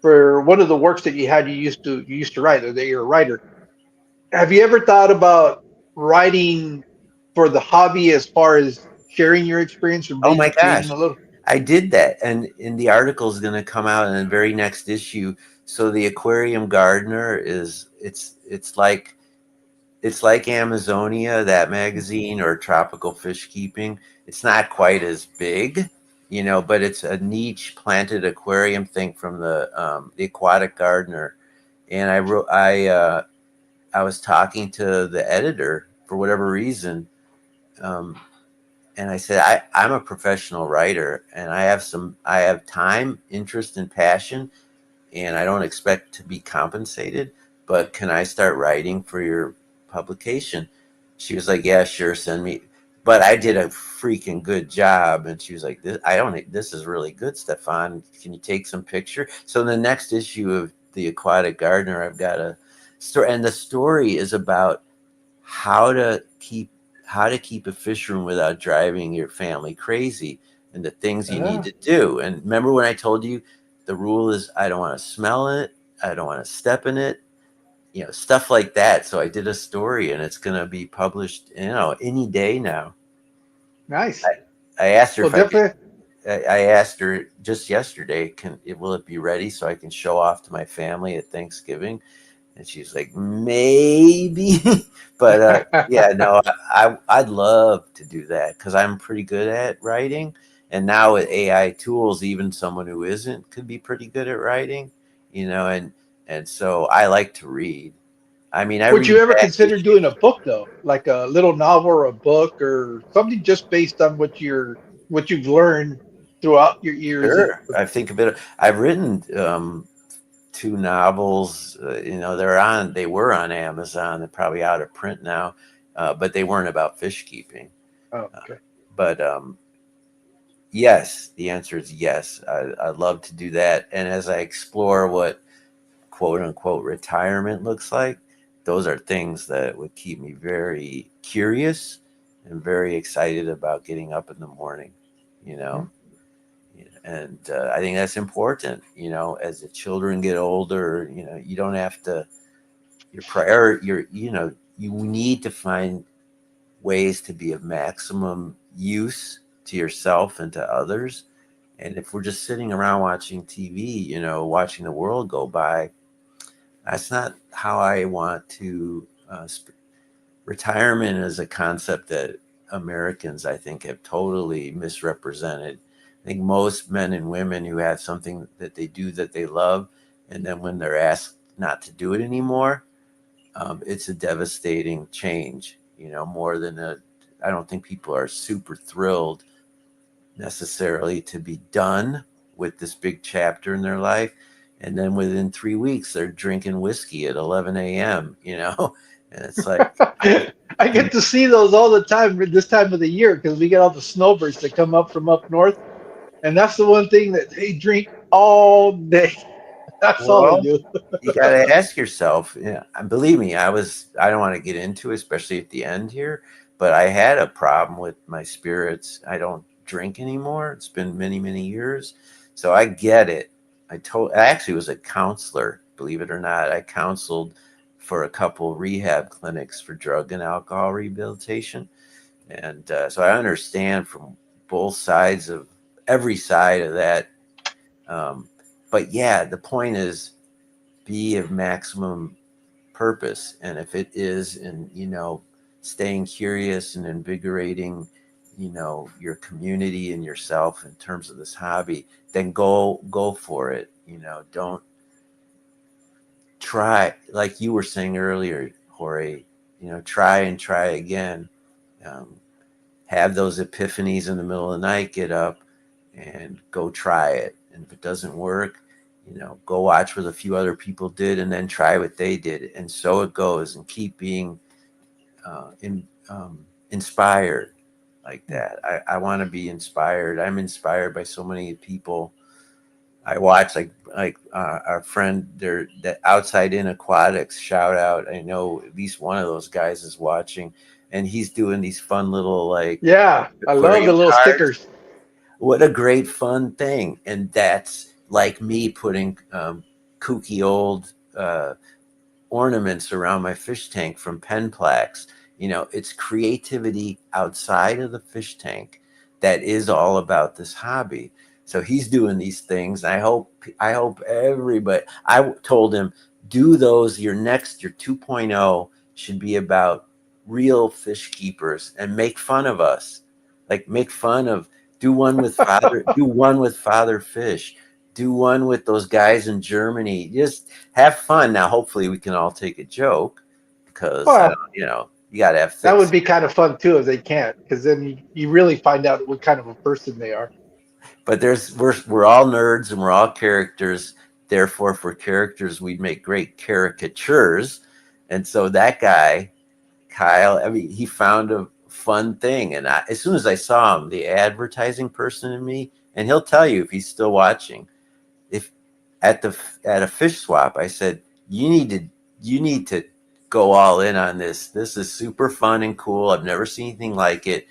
for one of the works that you had, you used to write, or that you're a writer. Have you ever thought about writing for the hobby as far as sharing your experience or Oh my maybe creating gosh. a little? I did that. And the article is going to come out in the very next issue. So the aquarium gardener it's like Amazonia, that magazine, or Tropical Fish Keeping. It's not quite as big, but it's a niche planted aquarium thing from the Aquatic Gardener. And I was talking to the editor for whatever reason, um, and I said I'm a professional writer, and I have time, interest, and passion, and I don't expect to be compensated, but can I start writing for your publication? She was like, yeah, sure, send me. But I did a freaking good job. And she was like, this is really good, Steffan. Can you take some picture? So in the next issue of The Aquatic Gardener, I've got a story. And the story is about how to keep a fish room without driving your family crazy, and the things you need Ah, to do. And remember when I told you the rule is I don't want to smell it, I don't want to step in it, stuff like that. So I did a story, and it's going to be published, any day now. nice. I, I asked her Well, if I could. definitely. I asked her just yesterday, will it be ready so I can show off to my family at Thanksgiving? And she's like, maybe, but yeah, no, I'd love to do that because I'm pretty good at writing, and now with AI tools, even someone who isn't could be pretty good at writing, and so I like to read. I mean, I Would you read ever back consider doing a issues. book though, like a little novel or a book or something just based on what you've learned throughout your years of? Sure, I think a bit. I've written two novels. They were on Amazon. They're probably out of print now. but they weren't about fish keeping. Oh, Uh, okay. but yes, the answer is yes. I'd love to do that. And as I explore what quote unquote retirement looks like, those are things that would keep me very curious and very excited about getting up in the morning, you know. And I think that's important, as the children get older, you don't have to, your prior, your, you need to find ways to be of maximum use to yourself and to others. And if we're just sitting around watching TV, watching the world go by, that's not how I want to. Retirement is a concept that Americans, I think, have totally misrepresented. I think most men and women who have something that they do that they love, and then when they're asked not to do it anymore, it's a devastating change. More than a. I don't think people are super thrilled necessarily to be done with this big chapter in their life. And then within 3 weeks, they're drinking whiskey at 11 a.m., and it's like, I get to see those all the time this time of the year because we get all the snowbirds that come up from up north, and that's the one thing that they drink all day. That's all they well, do. you got to ask yourself, and believe me, I don't want to get into it, especially at the end here, but I had a problem with my spirits. I don't drink anymore. It's been many, many years. So I get it. I actually was a counselor, believe it or not. I counseled for a couple rehab clinics for drug and alcohol rehabilitation. And so I understand from both sides of every side of that. Um, but yeah, the point is, be of maximum purpose. And if it is in, staying curious and invigorating, your community and yourself in terms of this hobby, then go for it. Don't try, like you were saying earlier, Jorge, try and try again. Um, have those epiphanies in the middle of the night, get up and go try it. And if it doesn't work, go watch what a few other people did and then try what they did. And so it goes, and keep being inspired like that. I want to be inspired. I'm inspired by so many people. I watch our friend there, that Outside In Aquatics, shout out. I know at least one of those guys is watching, and he's doing these fun little like Yeah, I love the aquarium little cards. stickers. What a great fun thing. And that's like me putting kooky old ornaments around my fish tank from pen plaques. It's creativity outside of the fish tank that is all about this hobby. So he's doing these things. I hope everybody, I told him, do those. Your 2.0 should be about real fish keepers, and make fun of us. Like, make fun of, do one with Father Fish, do one with those guys in Germany. Just have fun. Now, hopefully we can all take a joke, because I don't, Well, you got to have that thick would be skin. kind of fun too if they can't, because then you really find out what kind of a person they are. But we're all nerds and we're all characters. Therefore, if we're characters, we'd make great caricatures. And so that guy, Kyle, I mean, he found a fun thing. And as soon as I saw him, the advertising person in me, and he'll tell you if he's still watching, if at a fish swap, I said, you need to go all in on this. This is super fun and cool. I've never seen anything like it.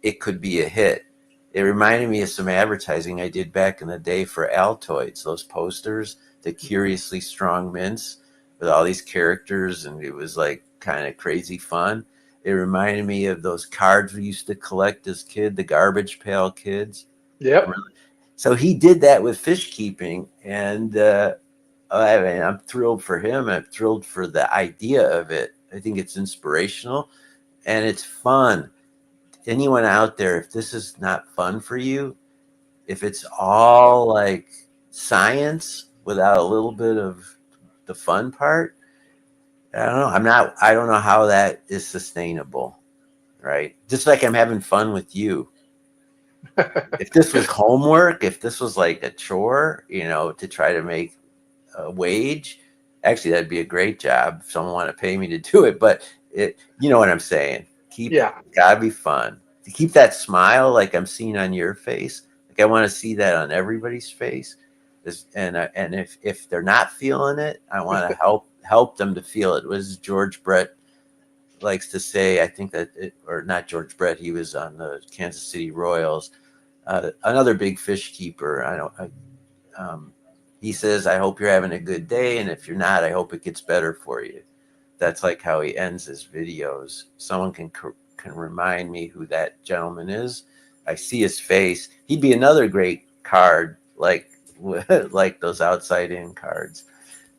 It could be a hit. It reminded me of some advertising I did back in the day for Altoids, those posters, the Curiously Strong Mints with all these characters, and it was like kind of crazy fun. It reminded me of those cards we used to collect as kid, the Garbage Pail Kids. Yep. So he did that with fish keeping, and I mean, I'm thrilled for him. I'm thrilled for the idea of it. I think it's inspirational and it's fun. Anyone out there, if this is not fun for you, if it's all like science without a little bit of the fun part, I don't know. I don't know how that is sustainable, right? Just like I'm having fun with you. If this was homework, if this was like a chore, to try to make a wage, actually, that'd be a great job if someone want to pay me to do it. But You know what I'm saying? Yeah. Gotta be fun. To keep that smile like I'm seeing on your face. Like I want to see that on everybody's face. And if they're not feeling it, I want to help them to feel it. Was George Brett likes to say, I think or not George Brett, he was on the Kansas City Royals, another big fish keeper. He says, I hope you're having a good day. And if you're not, I hope it gets better for you. That's like how he ends his videos. Someone can remind me who that gentleman is. I see his face. He'd be another great card, like like those outside in cards.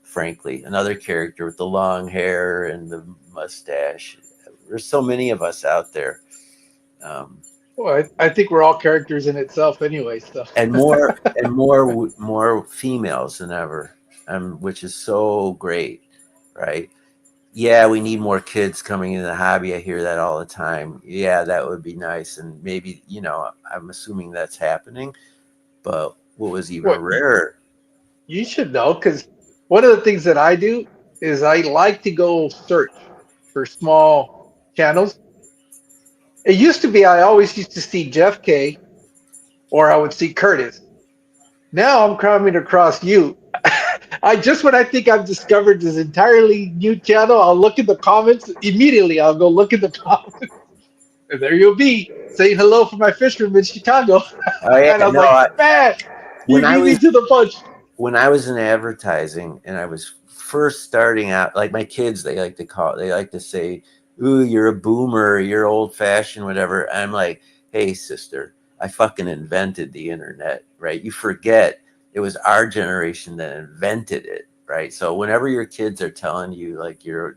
Frankly, another character with the long hair and the mustache. There's so many of us out there, um, Well, I think we're all characters in itself anyway. So and more females than ever, which is so great, right? Yeah, we need more kids coming into the hobby. I hear that all the time. Yeah, that would be nice. And maybe, I'm assuming that's happening. But what was even what rarer? you should know, because one of the things that I do is I like to go search for small channels. It used to be I always used to see Jeff K or I would see Curtis. Now I'm coming across you. I just when I think I've discovered this entirely new channel, I'll look in the comments immediately. I'll go look in the comments, and there you'll be saying hello from my fisherman in Chicago. Oh yeah, And I was no. like, man, When you I beat me was to the punch. when I was in advertising and I was first starting out, like my kids, they like to say, "Ooh, you're a boomer, you're old fashioned, whatever." I'm like, "Hey, sister, I fucking invented the internet, right? You forget it was our generation that invented it, right? So whenever your kids are telling you like you're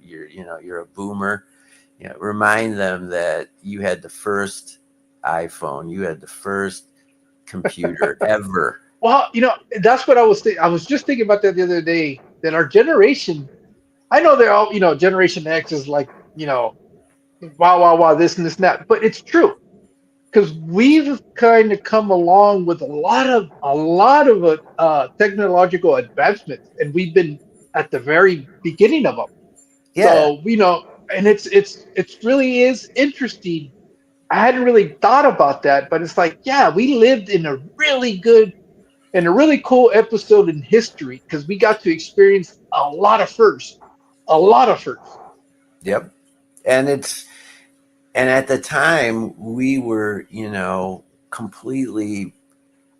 a boomer, remind them that you had the first iPhone, you had the first computer ever." Well, that's what I was thinking. I was just thinking about that the other day. That our generation, I know they're all, Generation X is like, wow, wow, wow, this and this and that, but it's true because we've kind of come along with a lot of technological advancements, and we've been at the very beginning of them. Yeah. So and it's really is interesting. I hadn't really thought about that, but it's like, yeah, we lived in a really cool episode in history because we got to experience a lot of firsts. Yep. And at the time we were, completely,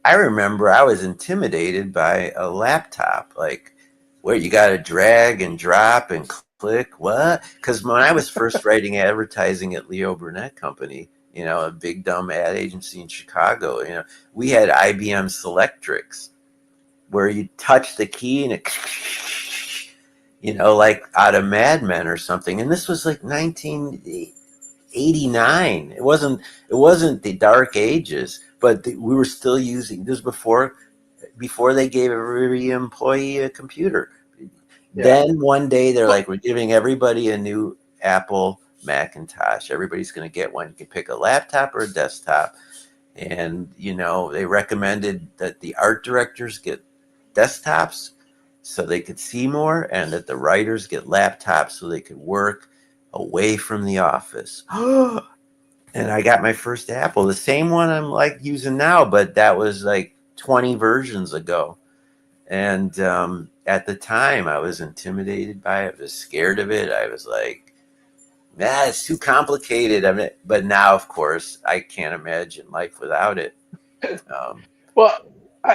I remember I was intimidated by a laptop, like where you got to drag and drop and click. What? Because when I was first writing advertising at Leo Burnett Company, a big dumb ad agency in Chicago, we had IBM Selectrics where you touch the key and it, like out of Mad Men or something. And this was like 1989. It wasn't the dark ages, but we were still using this before they gave every employee a computer. Yeah. Then one day they're Well, like, we're giving everybody a new Apple Macintosh. Everybody's going to get one. You can pick a laptop or a desktop. And, they recommended that the art directors get desktops so they could see more and that the writers get laptops so they could work away from the office. And I got my first Apple, the same one I'm like using now, but that was like 20 versions ago. And at the time, I was intimidated by it. I was scared of it. I was like, nah, it's too complicated. But now, of course, I can't imagine life without it. Um, well,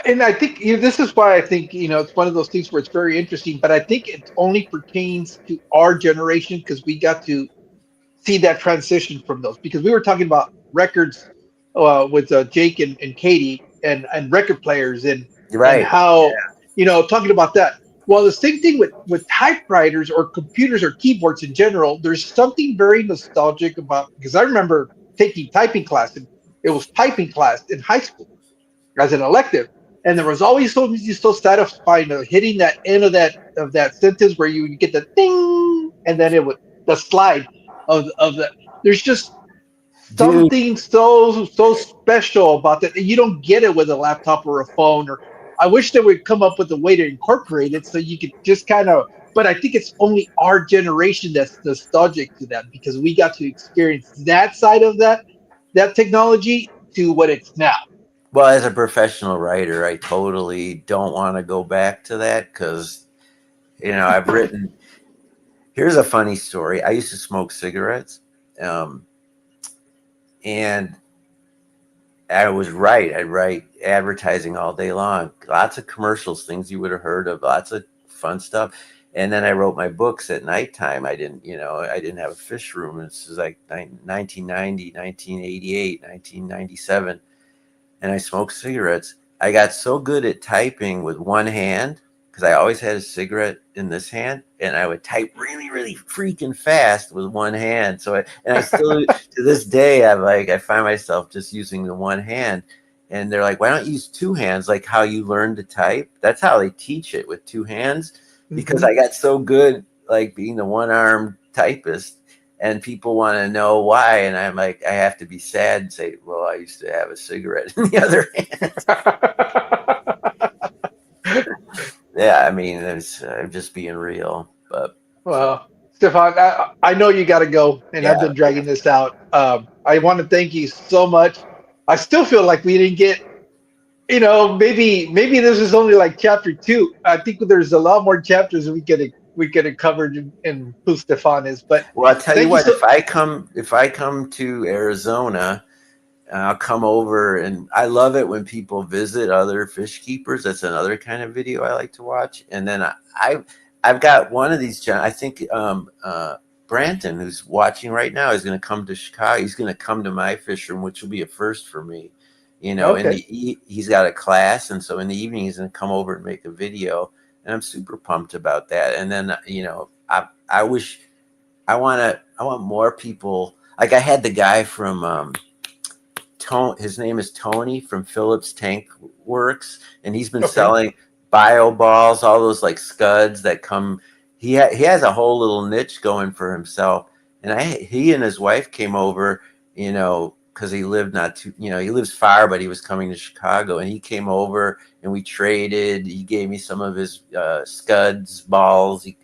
and I think this is why I think it's one of those things where it's very interesting, but I think it only pertains to our generation because we got to see that transition from those because we were talking about records with Jake and Katie and record players and right. how talking about that. Well, the same thing with typewriters or computers or keyboards in general. There's something very nostalgic about because I remember taking typing class and it was typing class in high school as an elective, and there was always so satisfying hitting that end of that sentence where you would get the ding and then it would the slide of the. There's just Dude, something so special about that. You don't get it with a laptop or a phone. Or I wish they would come up with a way to incorporate it so you could just kind of but I think it's only our generation that's nostalgic to that because we got to experience that side of that technology to what it's now. Well, as a professional writer, I totally don't want to go back to that because, I've written. Here's a funny story. I used to smoke cigarettes, um, and I was right. I'd write advertising all day long, lots of commercials, things you would have heard of, lots of fun stuff. And then I wrote my books at nighttime. I didn't have a fish room. This is like 1990, 1988, 1997. And I smoked cigarettes. I got so good at typing with one hand because I always had a cigarette in this hand, and I would type really, really freaking fast with one hand. And I still to this day I find myself just using the one hand. And they're like, why don't you use two hands like how you learn to type? That's how they teach it, with two hands, because Hmm. I got so good like being the one-armed typist. And people want to know why, and I'm like, I have to be sad and say, well, I used to have a cigarette in the other hand. Yeah, I mean, I'm just being real, but so Well, Stefan, I know you got to go, and I've yeah. been dragging this out. I want to thank you so much. I still feel like we didn't get, maybe this is only like chapter two. I think there's a lot more chapters we could have covered in who Stefan is. But Well, I'll tell you thank you what, so. if I come to Arizona, I'll come over, and I love it when people visit other fish keepers. That's another kind of video I like to watch. And then I've got one of these. I think Branton, who's watching right now, is going to come to Chicago. He's going to come to my fish room, which will be a first for me. Okay. He's got a class, and so in the evening he's going to come over and make a video, and I'm super pumped about that. And then I wish I want more people. Like I had the guy from his name is Tony from Phillips Tank Works, and he's been Okay. selling bio balls, all those like scuds that come. He has a whole little niche going for himself. And he and his wife came over, because he lived not too, he lives far, but he was coming to Chicago, and he came over and we traded. He gave me some of his scuds balls. He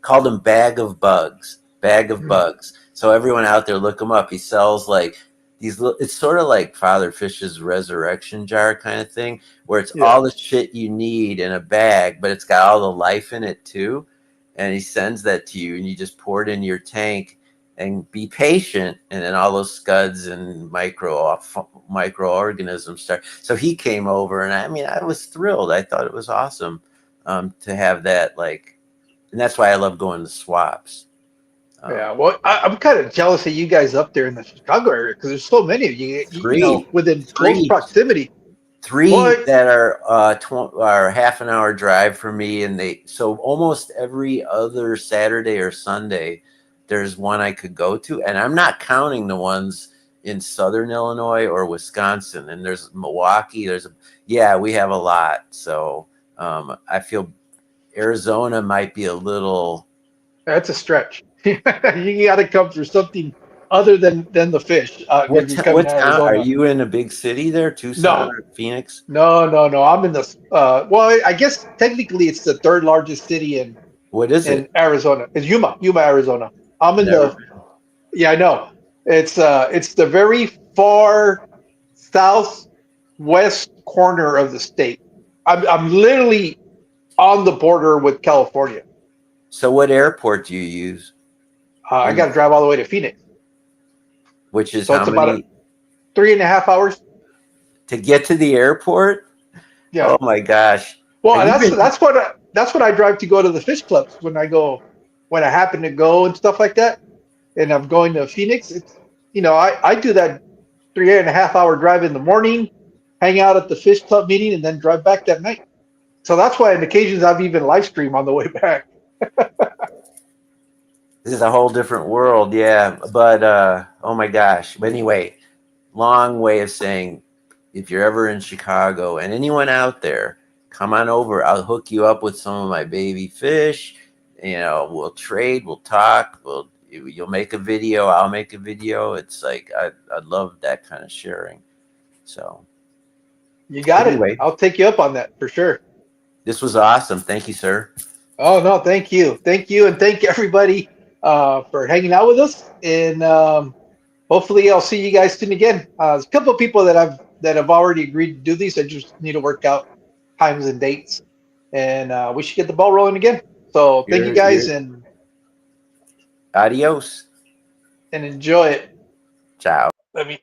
called them bag of Mhm. bugs. So everyone out there, look him up. He sells like it's sort of like Father Fish's resurrection jar kind of thing, where it's Yeah. all the shit you need in a bag, but it's got all the life in it too. And he sends that to you, and you just pour it in your tank and be patient, and then all those scuds and microorganisms start. So he came over, and I was thrilled. I thought it was awesome to have that, and that's why I love going to swaps. Yeah. Well, I'm kind of jealous of you guys up there in the Chicago area because there's so many of you, Three, within close three proximity. three Well, that are half an hour drive from me, and so almost every other Saturday or Sunday there's one I could go to, and I'm not counting the ones in southern Illinois or Wisconsin. And there's Milwaukee. Yeah, we have a lot. So I feel Arizona might be a little. that's a stretch. You got to come for something other than the fish if you're coming What to town are Arizona. you in? A big city there, Tucson No, or Phoenix? no. I'm in the. Well, I guess technically it's the third largest city What is in it? Arizona. It's Yuma, Arizona. I'm in Never the. been. Yeah, I know. It's the very far southwest corner of the state. I'm literally on the border with California. So what airport do you use I when got you, to drive all the way to Phoenix, which is so how it's about many 3.5 hours. to get to the airport? Yeah. Oh my gosh. Well, Have you been? that's what I drive to go to the fish clubs when I happen to go and stuff like that. And I'm going to Phoenix. I do that 3.5 hour drive in the morning, hang out at the fish club meeting, and then drive back that night. So that's why on occasions I've even live stream on the way back. This is a whole different world, yeah. But oh my gosh. But anyway, long way of saying, if you're ever in Chicago and anyone out there, come on over. I'll hook you up with some of my baby fish. We'll trade, we'll talk, you'll make a video, I'll make a video. It's like I love that kind of sharing. So You got it. anyway, I'll take you up on that for sure. this was awesome. Thank you, sir. Oh no, thank you, and thank everybody for hanging out with us. And hopefully, I'll see you guys soon again. There's a couple of people that have already agreed to do these. I just need to work out times and dates, and we should get the ball rolling again. So thank you guys, You're adios. and enjoy it. Ciao. Let me